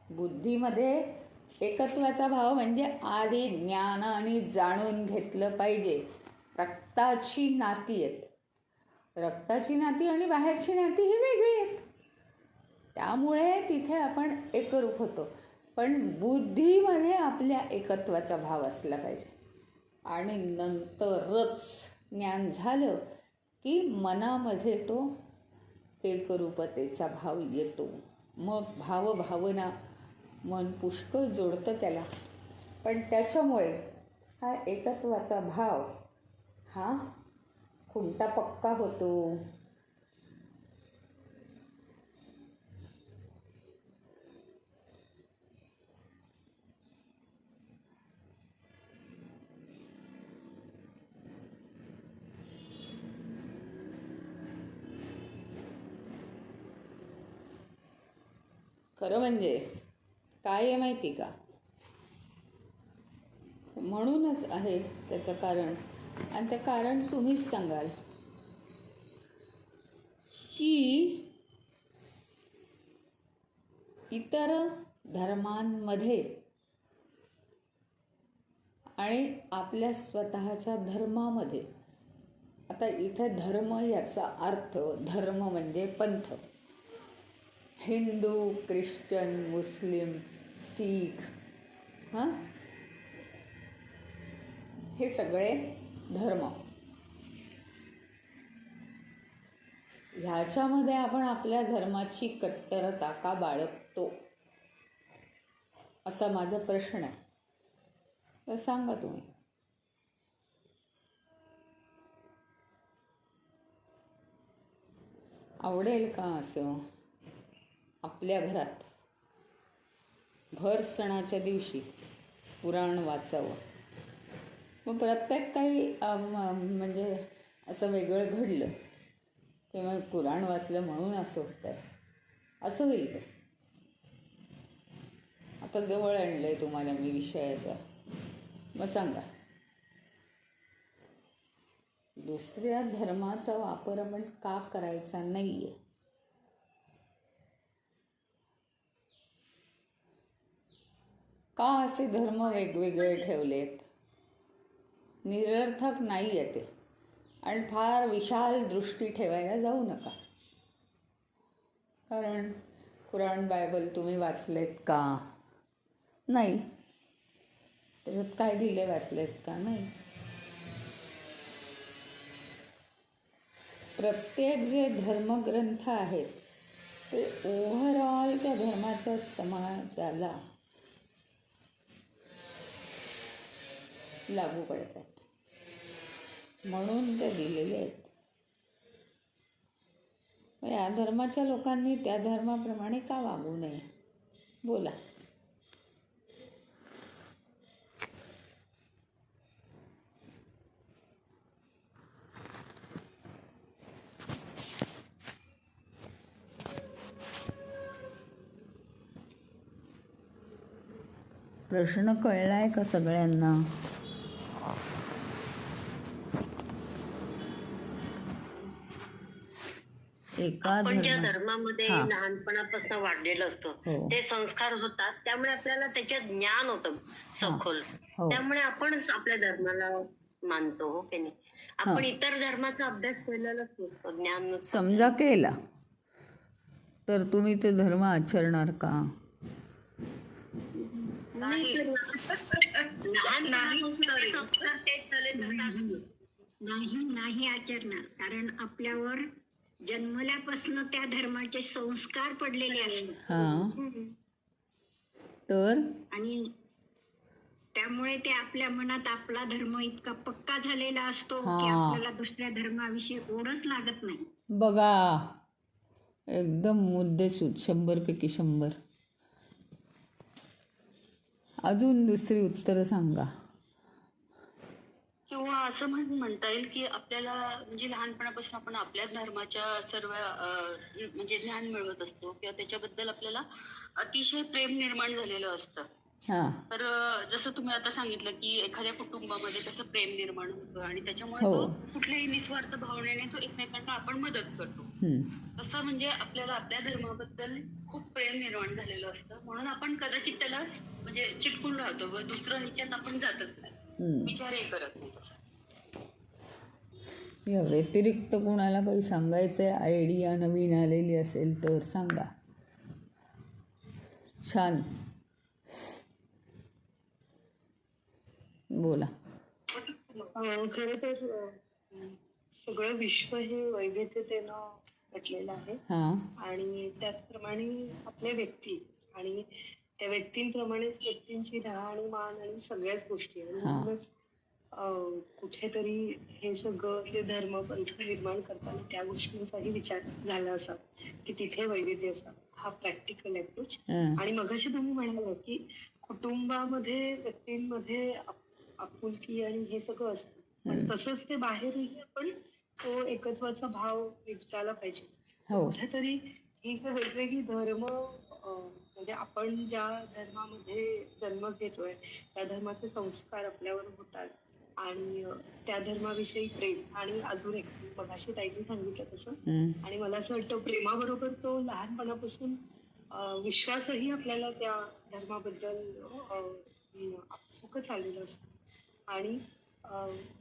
बुद्धीमध्ये एकत्वाचा भाव म्हणजे आधी ज्ञानाने जाणून घेतलं पाहिजे. रक्ताची नाती आहेत, रक्ताची नाती आणि बाहेरची नाती ही वेगळी आहेत. त्यामुळे तिथे आपण एकरूप होतो. पण बुद्धीमध्ये आपल्या एकत्वाचा भाव असला पाहिजे. आणि नंतरच ज्ञान झालं की मनामध्ये तो एकरूपतेचा भाव येतो. मग भावभावना मन पुष्कळ जोडतं त्याला. पण त्याच्यामुळे हा एकत्वाचा भाव हा खुंटा पक्का होतो. खरं म्हणजे काय आहे माहिती का, म्हणूनच आहे त्याचं कारण. आणि ते कारण तुम्हीच सांगाल की इतर धर्मांमध्ये आणि आपल्या स्वतःच्या धर्मामध्ये, आता इथे धर्म याचा अर्थ, धर्म म्हणजे पंथ, हिंदू, ख्रिश्चन, मुस्लिम, सीख, हे सगळे धर्म. ह्याच्यामध्ये आपण आपल्या धर्माची कट्टरता का बाळगतो, असा माझा प्रश्न आहे. तर सांगा तुम्ही. आवडेल का असं आपल्या घरात भर सणाच्या दिवशी पुराण वाचावं? मग प्रत्येक काही म्हणजे असं वेगळं घडलं की मग पुराण वाचलं म्हणून असं होतं आहे, असं होईल का? आता जवळ आणलं आहे तुम्हाला मी विषयाचा. मग सांगा, दुसऱ्या धर्माचा वापर आपण का करायचा नाही आहे? का असे धर्म वेगवेगळे ठेवलेत? निरर्थक नाही आहे ते. आणि फार विशाल दृष्टी ठेवायला जाऊ नका. कारण कुराण, बायबल तुम्ही वाचलेत का? नाही. त्याच्यात काय दिले वाचलेत का? नाही. प्रत्येक जे धर्मग्रंथ आहेत ते ओव्हरऑल त्या धर्माच्या समाजाला लागू पडतात, म्हणून ते दिलेले आहेत. या धर्माच्या लोकांनी त्या धर्माप्रमाणे का वागू नये? बोला. प्रश्न कळलाय का सगळ्यांना? आपण ज्या धर्मामध्ये लहानपणापासून वाढलेलं असतो ते संस्कार होतात, त्यामुळे आपल्याला त्याच्यात ज्ञान होतं सखोल. त्यामुळे आपणच आपल्या धर्माला मानतो, हो की नाही? आपण इतर धर्माचा अभ्यास केलेलाच नसतो, ज्ञान नसतं. समजा केला तर तुम्ही ते धर्म आचरणार का? नाही आचरणार. कारण आपल्यावर जन्मल्यापासून त्या धर्माचे संस्कार पडलेले असतात. तर आणि त्यामुळे ते आपल्या मनात आपला धर्म इतका पक्का झालेला असतो की आपल्याला दुसऱ्या धर्माविषयी ओढच लागत नाही. बघा, एकदम मुद्देसूद, 100पैकी 100. अजून दुसरी उत्तरं सांगा. किंवा असं म्हणता येईल की आपल्याला म्हणजे लहानपणापासून आपण आपल्याच धर्माच्या सर्व म्हणजे ज्ञान मिळवत असतो किंवा त्याच्याबद्दल आपल्याला अतिशय प्रेम निर्माण झालेलं असतं. तर जसं तुम्ही आता सांगितलं की एखाद्या कुटुंबामध्ये कसं प्रेम निर्माण होतं आणि त्याच्यामुळे तो कुठल्याही निस्वार्थ भावनेने तो एकमेकांना आपण मदत करतो. सहसा म्हणजे आपल्याला आपल्या धर्माबद्दल खूप प्रेम निर्माण झालेलं असतं, म्हणून आपण कदाचित त्याला म्हणजे चिटकून राहतो व दुसरं ह्याच्यात आपण जातच नाही, विचारही करत नाही. या व्यतिरिक्त कोणाला काही सांगायचं आयडिया नवीन आलेली असेल तर सांगा. छान, बोला. खरं तर सगळं विश्व हे वैविध्यतेनं नटलेलं आहे आणि त्याचप्रमाणे आपल्या व्यक्ती आणि त्या व्यक्तींप्रमाणेच व्यक्तींची राहणीमान आणि सगळ्याच गोष्टी आणि म्हणूनच कुठेतरी हे सगळं हे धर्मपंथ निर्माण करताना त्या गोष्टींचाही विचार झाला असा की तिथे वैविध्य असा हा प्रॅक्टिकल अप्रोच. आणि मगाशी तुम्ही म्हणाला की कुटुंबामध्ये व्यक्तींमध्ये आपुलकी आणि हे सगळं असतं, पण तसंच ते बाहेरही आपण तो एकत्वाचा भाव विकसायला पाहिजे. कुठेतरी ही जर वेगवेगळी धर्म म्हणजे आपण ज्या धर्मामध्ये जन्म घेतोय त्या धर्माचे संस्कार आपल्यावर होतात आणि त्या धर्माविषयी प्रेम आणि अजून एक मगाशी ताईने सांगितलं तसं आणि मला असं वाटतं प्रेमाबरोबर तो लहानपणापासून विश्वासही आपल्याला त्या धर्माबद्दल आपसुकच आलेलं असतं. आणि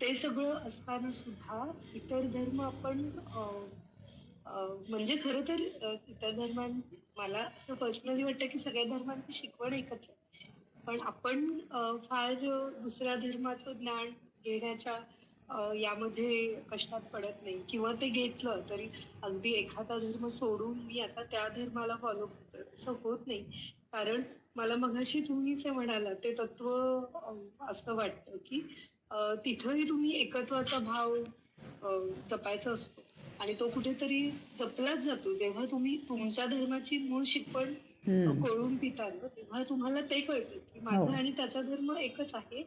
ते सगळं असताना सुद्धा इतर धर्म आपण म्हणजे खरं तर इतर मला असं पर्सनली वाटतं की सगळ्या धर्मांची शिकवण एकच आहे, पण आपण फार दुसऱ्या धर्माचं ज्ञान घेण्याच्या यामध्ये कष्टात पडत नाही, किंवा ते घेतलं तरी अगदी एखादा धर्म सोडून मी आता त्या धर्माला फॉलो करतो असं होत नाही. कारण मला मगाशी तुम्हीच म्हणाला ते तत्व असं वाटतं की तिथंही तुम्ही एकत्वाचा भाव जपायचा असतो आणि तो कुठेतरी जपलाच जातो जेव्हा तुम्ही तुमच्या धर्माची मूळ शिकवण कळून पिता तेव्हा तुम्हाला ते कळतं की माझा आणि त्याचा धर्म एकच आहे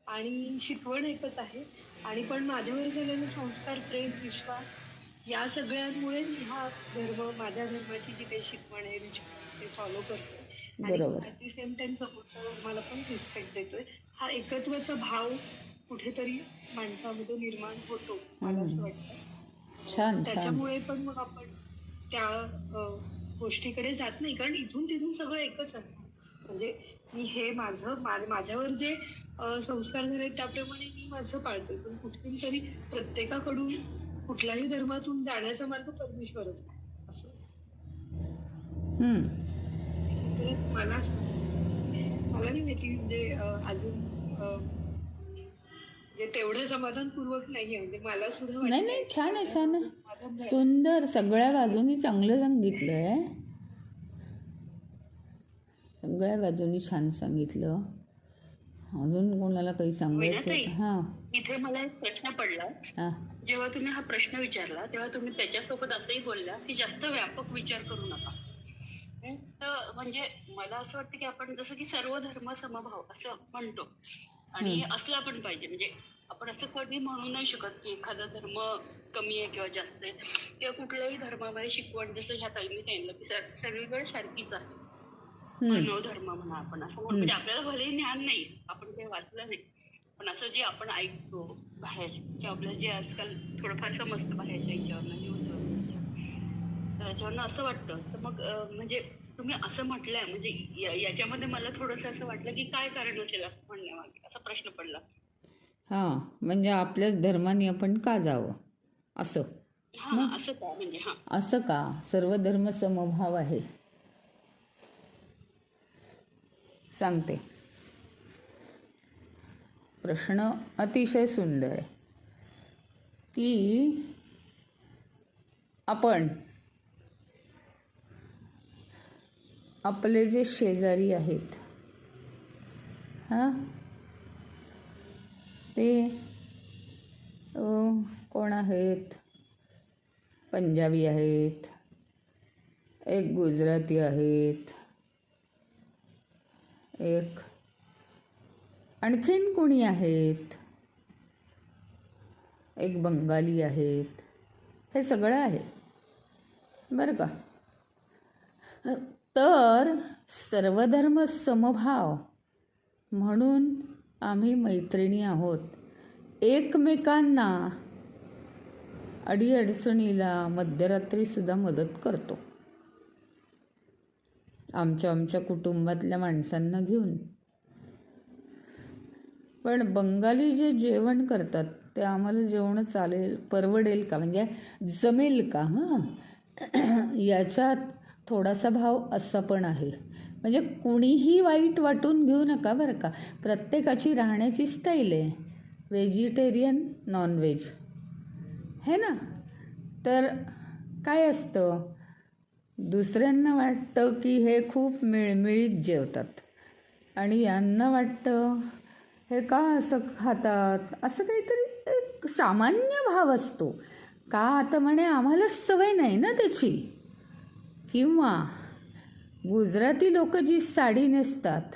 आणि शिकवण एकच आहे आणि पण माझ्यावर झालेले संस्कार, प्रेम, विश्वास या सगळ्यांमुळे मी हा धर्म, माझ्या धर्माची जी काही शिकवण आहे ते फॉलो करतोय आणि ऍट द सेम टाइम समोरच्या धर्माला पण रिस्पेक्ट देतोय. हा एकत्वाचा भाव कुठेतरी माणसामध्ये निर्माण होतो मला असं वाटतं. त्याच्यामुळे पण मग आपण त्या गोष्टीकडे जात नाही, कारण इथून तिथून सगळं एकच आहे. म्हणजे मी हे माझ्यावर जे संस्कार झाले त्याप्रमाणे मी माझं पाळतोय, पण कुठून तरी प्रत्येकाकडून कुठल्याही धर्मातून जाण्याचा मार्ग परमेश्वरच असं मला नाही माहिती. म्हणजे अजून तेवढं समाधानपूर्वक नाहीये, म्हणजे मला सुद्धा नाही. छान आहे, छान आहे, सुंदर. सगळ्या बाजूनी चांगलं सांगितलंय, सगळ्या बाजूनी छान सांगितलं. अजून कोणाला काही सांगायचं? इथे मला एक प्रश्न पडला. जेव्हा तुम्ही हा प्रश्न विचारला तेव्हा तुम्ही त्याच्यासोबत असंही बोलला की जास्त व्यापक विचार करू नका. तर म्हणजे मला असं वाटतं की आपण जसं की सर्व धर्म समभाव असं म्हणतो आणि असला पण पाहिजे. म्हणजे आपण असं कधी म्हणू नाही शकत की एखादा धर्म कमी आहे किंवा जास्त आहे, किंवा कुठल्याही धर्मामध्ये शिकवण जसं ह्या ताईंनी सांगितलं की सगळीकडे सारखीच आहे. मानव धर्म म्हणा आपण असं म्हणून, म्हणजे आपल्याला भलेही ज्ञान नाही, आपण काही वाचलं नाही, पण असं जे आपण ऐकतो बाहेर किंवा आपल्याला जे आजकाल थोडंफार समजतं बाहेरच्या याच्यावरनं, न्यूजवर, त्याच्यावरनं असं वाटतं. तर मग म्हणजे तुम्ही असं म्हटलंय म्हणजे याच्यामध्ये मला थोडंसं असं वाटलं की काय कारण असेल असं म्हणण्यामागे, असा प्रश्न पडला. म्हणजे आपल्याच धर्माने आपण का जावं असं? असं का? म्हणजे असं का सर्व धर्म समभाव आहे? सांगते. प्रश्न अतिशय सुंदर आहे की आपण आपले जे शेजारी आहेत ते कोण आहेत? पंजाबी आहेत, एक गुजराती आहेत, एक आणखीन कोणी आहेत, एक बंगाली आहेत. हे सगळं आहे बरं का. तर सर्वधर्म समभाव म्हणून आम्ही मैत्रिणी आहोत. एकमेकांना अडीअडचणीला मध्यरात्रीसुद्धा मदत करतो, आमच्या कुटुंबातल्या माणसांना घेऊन. पण बंगाली जे जेवण करतात ते आम्हाला जेवण चालेल, परवडेल का, म्हणजे जमेल का, याच्यात थोडासा भाव असा पण आहे. म्हणजे कुणीही वाईट वाटून घेऊ नका बरं का. प्रत्येकाची राहण्याची स्टाईल आहे, व्हेजिटेरियन नॉनव्हेज है ना. तर काय असतं, दुसऱ्यांना वाटतं की हे खूप मिळमिळीत जेवतात आणि यांना वाटतं हे का असं खातात, असं काहीतरी एक सामान्य भाव असतो का. आता म्हणे आम्हाला सवय नाही ना त्याची. किंवा गुजराती लोक जी साडी नेसतात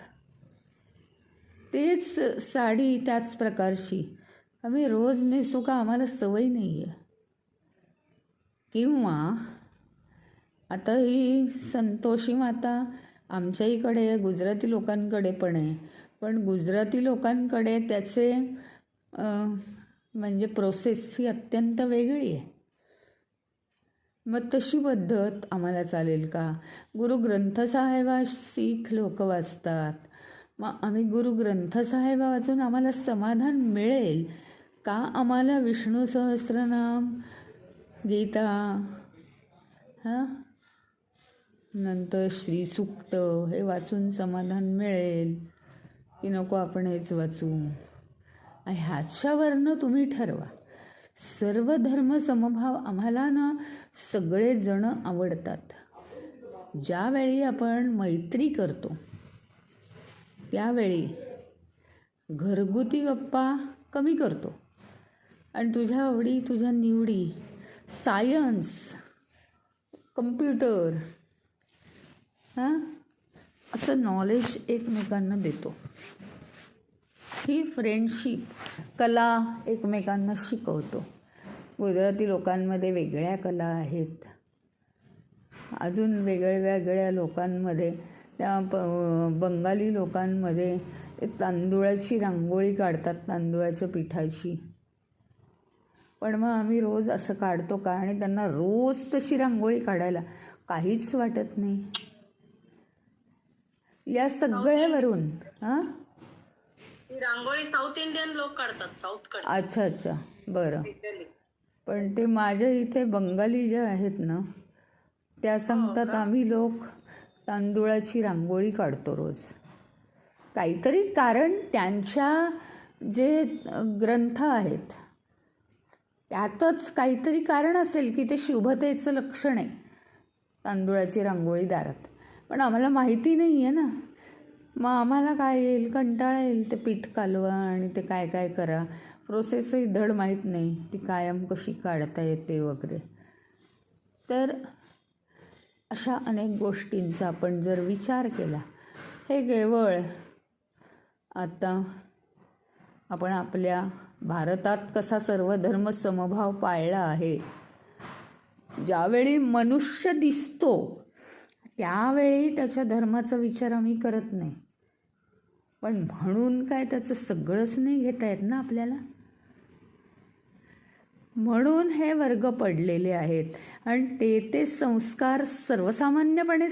तेच साडी त्याच प्रकारची आम्ही रोज नेसू का, आम्हाला सवय नाही आहे. किंवा आता ही संतोषी माता आमच्या इकडे आहे, गुजराती लोकांकडे पण आहे, पण गुजराती लोकांकडे त्याचे म्हणजे प्रोसेस ही अत्यंत वेगळी आहे. मग तशी पद्धत आम्हाला चालेल का. गुरु ग्रंथ साहेबा शीख लोक वाचतात, मग आम्ही गुरु ग्रंथ साहेब वाचून आम्हाला समाधान मिळेल का. आम्हाला विष्णू सहस्त्रनाम, गीता, नंतर श्रीसूक्त हे वाचून समाधान मिळेल की नको आपण हेच वाचू. ह्याच्यावरनं तुम्ही ठरवा. सर्व धर्म समभाव आम्हाला ना सगळेजण आवडतात. ज्यावेळी आपण मैत्री करतो त्यावेळी घरगुती गप्पा कमी करतो आणि तुझ्या आवडी, तुझ्या निवडी, सायन्स, कम्प्युटर, असं नॉलेज एकमेकांना देतो. ही फ्रेंडशिप, कला एकमेकांना शिकवतो. गुजराती लोकांमध्ये वेगळ्या कला आहेत, अजून वेगळ्या लोकांमध्ये, त्या बंगाली लोकांमध्ये ते तांदूळाची रांगोळी काढतात, तांदूळाच्या पिठाची. पण मग आम्ही रोज असं काढतो का, आणि त्यांना रोज तशी रांगोळी काढायला काहीच वाटत नाही. या सगळ्यावरून रांगोळी साऊथ इंडियन लोक काढतात, साऊथकडे. अच्छा बरं. पण ते माझ्या इथे बंगाली ज्या आहेत ना त्या सांगतात आम्ही लोक तांदूळाची रांगोळी काढतो रोज. काहीतरी कारण त्यांच्या जे ग्रंथ आहेत त्यातच काहीतरी कारण असेल की ते शुभतेचं लक्षण आहे तांदूळाची रांगोळी दारात. पण आम्हाला माहिती नाही आहे ना, मग आम्हाला काय येईल, कंटाळा येईल. ते पीठ कालवा आणि ते काय करा, प्रोसेसही धड माहीत नाही, ती कायम कशी काढता येते वगैरे. तर अशा अनेक गोष्टींचा आपण जर विचार केला, हे केवळ आता आपण आपल्या भारतात कसा सर्वधर्म समभाव पाळला आहे, ज्यावेळी मनुष्य दिसतो त्यावेळी त्याच्या धर्माचा विचार आम्ही करत नाही. पण म्हणून काय त्याचं सगळंच नाही घेता येत ना आपल्याला. म्हणून हे वर्ग पडलेले आहेत आणि ते संस्कार सर्वसामान्यपणे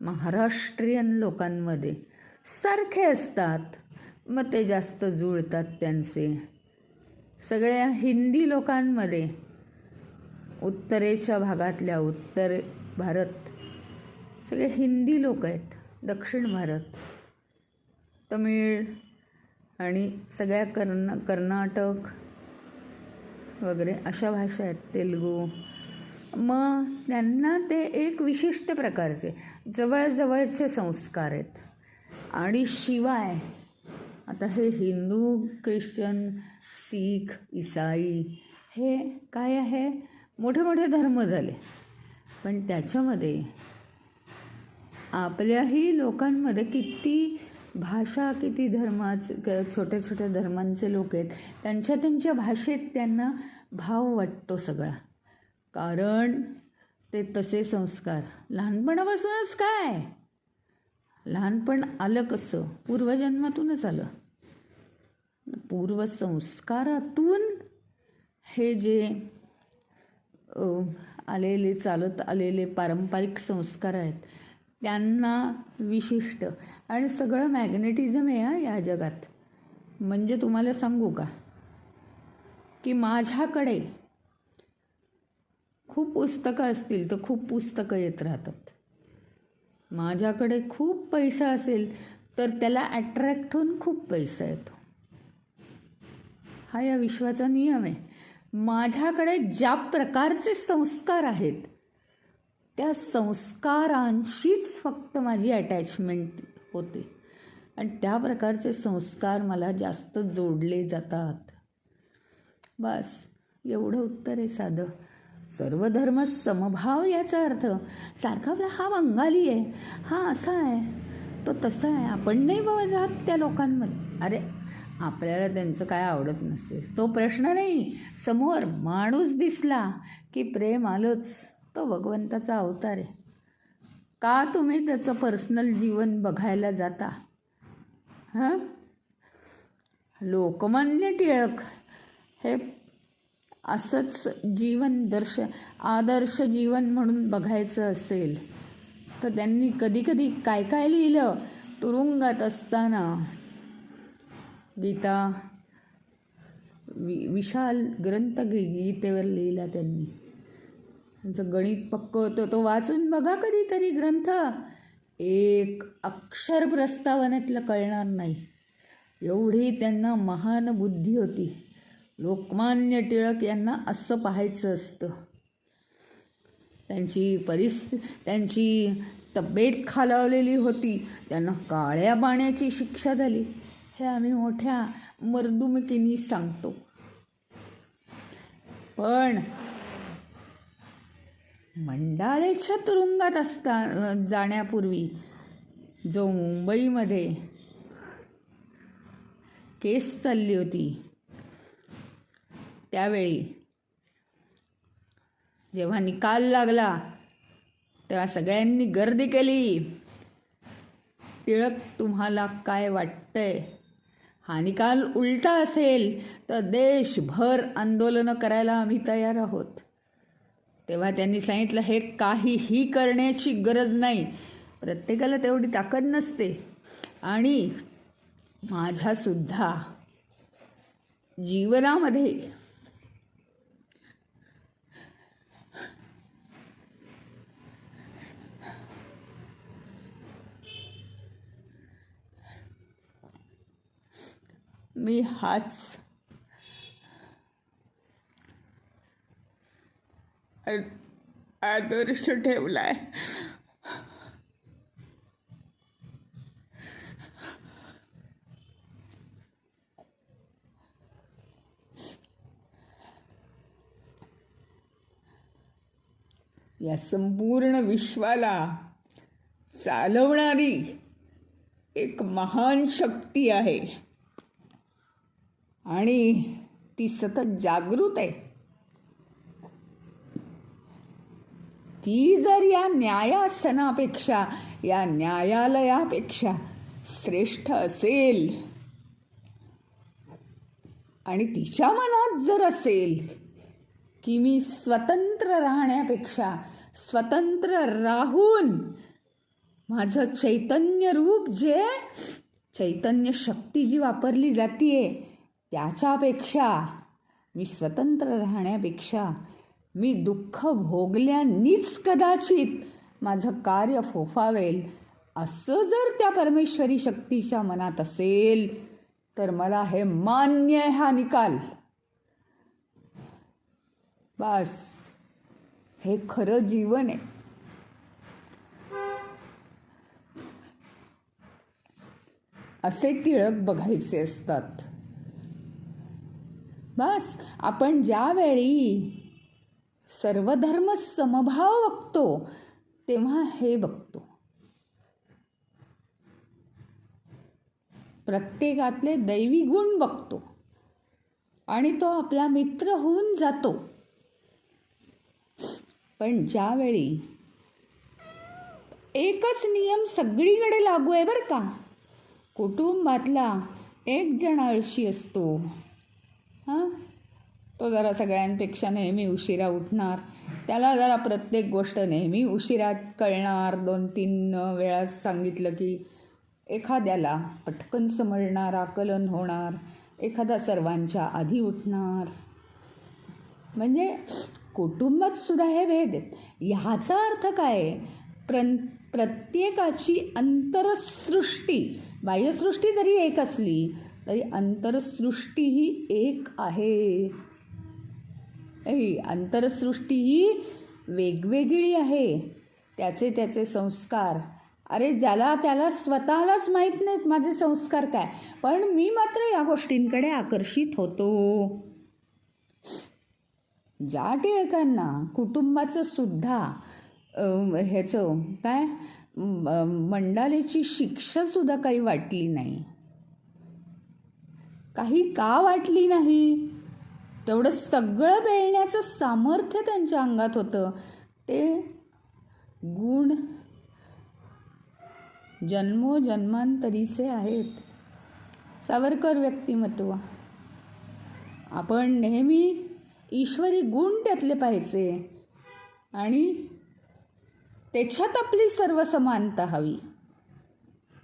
महाराष्ट्रीयन लोकांमध्ये सारखे असतात. मग ते जास्त जुळतात त्यांचे. सगळ्या हिंदी लोकांमध्ये, उत्तरेच्या भागातल्या, उत्तर भारत सगळे हिंदी लोक आहेत. दक्षिण भारत, तमिळ आणि सगळ्या कर्नाटक वगैरे अशा भाषा आहेत, तेलुगू. मग त्यांना ते एक विशिष्ट प्रकारचे जवळजवळचे संस्कार आहेत. आणि शिवाय आता हे हिंदू, ख्रिश्चन, शीख, ईसाई हे काय आहे, मोठे मोठे धर्म झाले. पण त्याच्यामध्ये आपल्याही लोकांमध्ये किती भाषा, किती धर्माचे, छोट्या छोट्या धर्मांचे लोक आहेत. त्यांच्या भाषेत त्यांना भाव वाटतो सगळा. कारण ते तसे संस्कार लहानपणापासूनच. काय लहानपण आलं कसं, पूर्वजन्मातूनच आलं. पूर्वसंस्कारातून हे जे आलेले चालत आलेले पारंपरिक संस्कार आहेत त्यांना विशिष्ट, आणि सगळं मॅग्नेटिझम आहे या जगात. म्हणजे तुम्हाला सांगू का की माझ्याकडे खूप पुस्तकं असतील तर खूप पुस्तकं येत राहतात. माझ्याकडे खूप पैसा असेल तर त्याला अट्रॅक्ट होऊन खूप पैसा येतो. हा या विश्वाचा नियम आहे. माझ्याकडे ज्या प्रकारचे संस्कार आहेत त्या संस्कारांशीच फक्त माझी अटॅचमेंट होते आणि त्या प्रकारचे संस्कार मला जास्त जोडले जातात. बस एवढं उत्तर आहे साधं. सर्वधर्म समभाव याचा अर्थ सारखा आपला हा बंगाली आहे, हा असा आहे, तो तसा आहे, आपण नाही बाबा जात त्या लोकांमध्ये. अरे आपल्याला त्यांचं काय आवडत नसेल तो प्रश्न नाही. समोर माणूस दिसला की प्रेम आलंच. तो भगवंताचा अवतार आहे. का तुम्ही त्याचं पर्सनल जीवन बघायला जाता? हां, लोकमान्य टिळक हे असंच जीवन आदर्श जीवन म्हणून बघायचं असेल तर त्यांनी कधी कधी काय काय लिहिलं. तुरुंगात असताना गीता विशाल ग्रंथ गीतेवर लिहिला त्यांनी. त्यांचं गणित पक्क होतं. तो वाचून बघा कधीतरी ग्रंथ. एक अक्षर प्रस्तावनेतलं कळणार नाही एवढी त्यांना महान बुद्धी होती. लोकमान्य टिळक यांना असं पाहायचं असतं. त्यांची तब्येत खालावलेली होती, त्यांना काळ्या पाण्याची शिक्षा झाली. हे आम्ही मोठ्या मर्दुमकीने सांगतो. पण मंडालेच्या तुरुंगात जाण्यापूर्वी जो मुंबईमध्ये केस चालली होती त्यावेळी जेव्हा निकाल लागला तेव्हा सगळ्यांनी गर्दी केली. टिळक तुम्हाला काय वाटतंय? हा निकाल उलटा असेल तर देशभर आंदोलनं करायला आम्ही तयार आहोत. तेव्हा त्यांनी सांगितलं हे काहीही करण्याची गरज नाही. प्रत्येकाला तेवढी ताकद नसते. आणि माझ्यासुद्धा जीवनामध्ये मी हाच आदर्श ठेवलाय. या संपूर्ण विश्वाला चालवणारी एक महान शक्ती आहे आणि ती सतत जागृत आहे. ती जर या न्यायासनापेक्षा, या न्यायालयापेक्षा श्रेष्ठ असेल आणि तिच्या मनात जर असेल की मी स्वतंत्र राहण्यापेक्षा स्वतंत्र राहून माझं चैतन्य रूप, जे चैतन्य शक्ती जी वापरली जातीये त्याच्यापेक्षा, मी स्वतंत्र राहण्यापेक्षा मी दुःख भोगल्यानीच कदाचित माझं कार्य फोफावेल, असं जर त्या परमेश्वरी शक्तीच्या मनात असेल तर मला हे मान्य आहे हा निकाल. बस हे खरं जीवन आहे. असे टिळक बघायचे असतात. बस आपण ज्यावेळी सर्वधर्म समभाव बघतो तेव्हा हे बघतो. प्रत्येकातले दैवी गुण बघतो आणि तो आपला मित्र होऊन जातो. पण ज्यावेळी एकच नियम सगळीकडे लागू आहे बरं का, कुटुंबातला एक जण आळशी असतो, हां, तो जरा सगळ्यांपेक्षा नेहमी उशिरा उठणार, त्याला जरा प्रत्येक गोष्ट नेहमी उशिरा कळणार, 2-3 वेळा सांगितलं की एखाद्याला पटकन समजणार, आकलन होणार, एखादा सर्वांच्या आधी उठणार. म्हणजे कुटुंबात सुद्धा हे भेद आहेत. ह्याचा अर्थ काय आहे? प्रत्येकाची अंतरसृष्टी, बाह्यसृष्टी जरी एक असली तरी अंतरसृष्टी ही एक आहे. अंतरसृष्टी ही वेगवेगळी आहे. त्याचे त्याचे संस्कार, अरे त्याला स्वतःलाच माहीत नाहीत माझे संस्कार काय, पण मी मात्र या गोष्टींकडे आकर्षित होतो. ज्या टिळकांना कुटुंबाचं सुद्धा ह्याचं काय मंडालेची शिक्षासुद्धा काही वाटली नाही, काही का वाटली नाही, तेवढं सगळं पेलण्याचं सामर्थ्य त्यांच्या अंगात होतं. ते गुण जन्मोजन्मांतरीचे आहेत. सावरकर व्यक्तिमत्व, आपण नेहमी ईश्वरी गुण त्यातले पाहिजे आणि त्याच्यात आपली सर्व समानता हवी.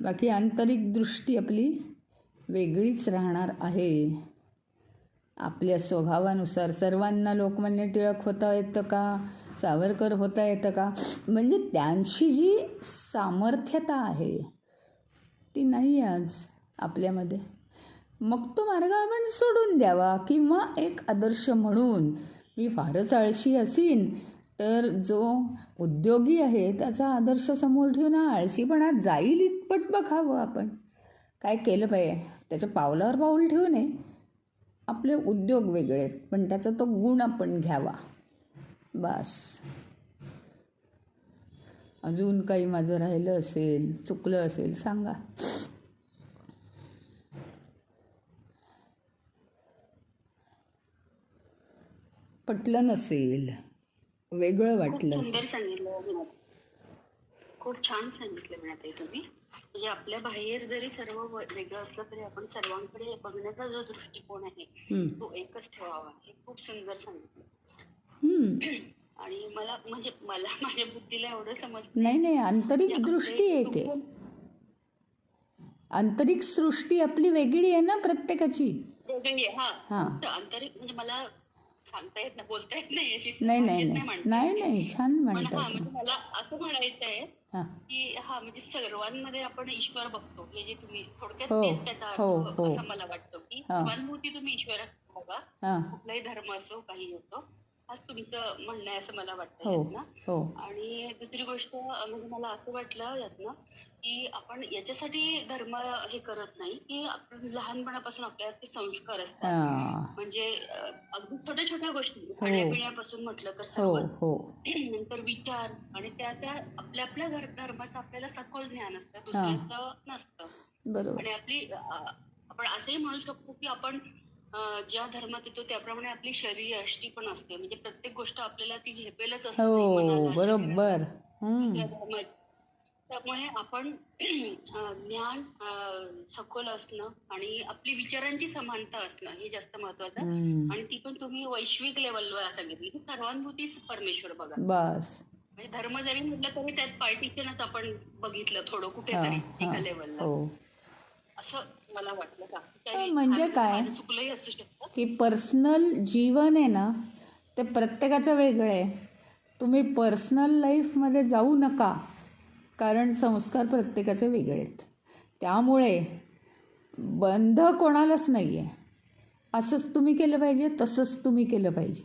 बाकी आंतरिक दृष्टी आपली वेगळीच राहणार आहे. आपल्या स्वभावानुसार सर्वांना लोकमान्य टिळक होता येतं का, सावरकर होता येतं का, म्हणजे त्यांची जी सामर्थ्यता आहे ती नाही आज आपल्यामध्ये. मग तो मार्ग आपण सोडून द्यावा, किंवा एक आदर्श म्हणून मी फारच आळशी असीन तर जो उद्योगी आहे त्याचा आदर्श समोर ठेवून आळशीपणा जाईल इतपत बघावं आपण काय केलं पाहिजे. त्याच्या पावलावर पाऊल ठेवू नये. आपले उद्योग वेगळे आहेत पण त्याचा तो गुण आपण घ्यावा, बस. अजून काही माझं राहिलं असेल, चुकलं असेल सांगा. पटलं नसेल, वेगळं वाटलं खूप सुंदर असेल. सांगितलं, खूप छान सांगितलं म्हणत आहे तुम्ही. म्हणजे आपल्या बाहेर जरी सर्व वेगळं असलं तरी आपण सर्वांकडे बघण्याचा जो दृष्टिकोन आहे तो एकच ठेवावा. हे खूप सुंदर सांगितलं. आणि मला माझ्या बुद्धीला एवढं समजलं नाही, आंतरिक दृष्टी येते. आंतरिक सृष्टी आपली वेगळी आहे ना प्रत्येकाची. वेगळी आहे. आंतरिक म्हणजे मला सांगता येत नाही, बोलता येत नाही, छान म्हणता. म्हणजे मला असं म्हणायचं आहे की म्हणजे सर्वांमध्ये आपण ईश्वर बघतो. हे जे तुम्ही थोडक्यात त्याचा अर्थ असं मला वाटतं की सर्वांभूती तुम्ही ईश्वर बघा, कुठलाही धर्म असो, काही असो, आज तुमचं म्हणणं आहे असं मला वाटतं ना. आणि दुसरी गोष्ट म्हणजे मला असं वाटलं यातनं की आपण याच्यासाठी धर्म हे करत नाही की आपण लहानपणापासून आपल्याला ते संस्कार असतात. म्हणजे अगदी छोट्या छोट्या गोष्टी, खाण्यापिण्यापासून म्हटलं तर सर्व, नंतर विचार, आणि त्या आपल्या आपल्या धर्माचं आपल्याला सखोल ज्ञान असतं, दुसऱ्याचं नसतं. आणि आपली आपण असंही म्हणू शकतो की आपण ज्या धर्मात येतो त्याप्रमाणे आपली शरीर यष्टी पण असते. म्हणजे प्रत्येक गोष्ट आपल्याला ती झेपेलच असते. बरोबर. त्यामुळे आपण ज्ञान सखोल असणं आणि आपली विचारांची समानता असणं हे जास्त महत्वाचं. आणि ती पण तुम्ही वैश्विक लेवलवर सांगितली की सर्वांभूतीच परमेश्वर बघा. म्हणजे धर्म जरी म्हटलं तरी त्यात पार्टिशनच आपण बघितलं थोडं कुठेतरी एका लेवलला, असं मला वाटलं. का म्हणजे काय चुकलंही असू शकतं की पर्सनल जीवन आहे ना ते प्रत्येकाचं वेगळं आहे. तुम्ही पर्सनल लाईफमध्ये जाऊ नका, कारण संस्कार प्रत्येकाचे वेगळे आहेत. त्यामुळे बंध कोणालाच नाही आहे. असंच तुम्ही केलं पाहिजे, तसंच तुम्ही केलं पाहिजे,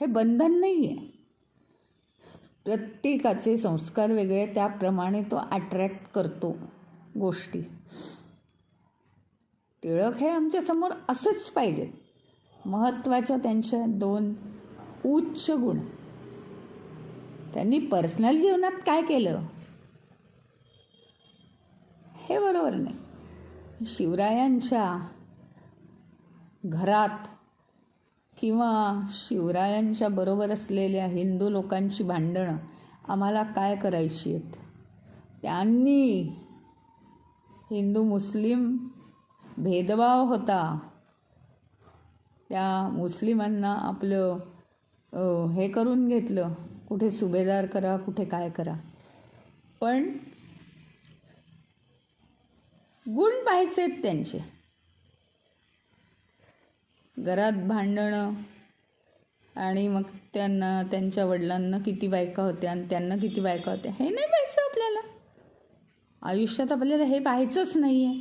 हे बंधन नाही आहे. प्रत्येकाचे संस्कार वेगळे, त्याप्रमाणे तो अट्रॅक्ट करतो गोष्टी. टिळक हे आमच्यासमोर असंच पाहिजेत. महत्त्वाच्या त्यांच्या 2 उच्च गुण. त्यांनी पर्सनल जीवनात काय केलं हे बरोबर नाही. शिवरायांच्या घरात किंवा शिवरायांच्या बरोबर असलेल्या हिंदू लोकांची भांडणं आम्हाला काय करायची आहेत. त्यांनी हिंदू मुस्लिम भेदभाव होता. त्या मुस्लिमांना आपलं हे करून घेतलं, कुठे सुभेदार करा, कुठे काय करा. पण गुण पाहायचेत त्यांचे. घरात भांडणं आणि मग त्यांना, त्यांच्या वडिलांना किती बायका होत्या आणि त्यांना किती बायका होत्या, हे नाही पाहायचं आपल्याला. आयुष्यात आपल्याला हे पाहायचंच नाही आहे.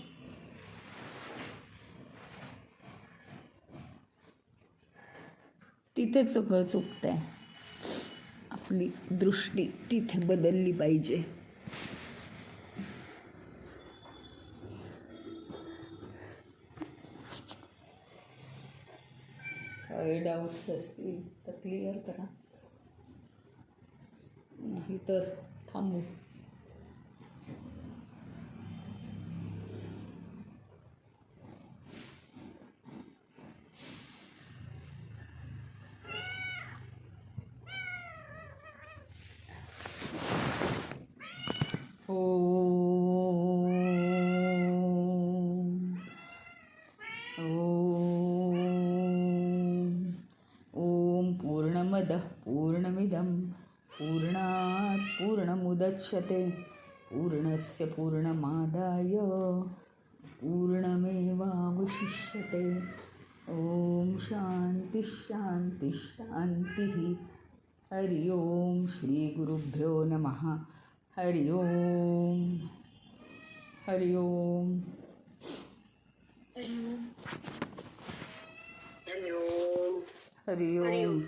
तिथे चुकतंय. आपली दृष्टी तिथे बदलली पाहिजे. काही डाऊट्स असतील तर क्लिअर करा, नाही तर थांबू. ओम पूर्णमदः पूर्णमिदं पूर्णात् पूर्णमुदच्यते पूर्णस्य पूर्णमादाय पूर्णमेवावशिष्यते. ओम शांति शांति शांतिः. हरि ओम. श्री गुरुभ्यो नमः. हरि ओम. हरि ओम. हरिओम. हरि ओम.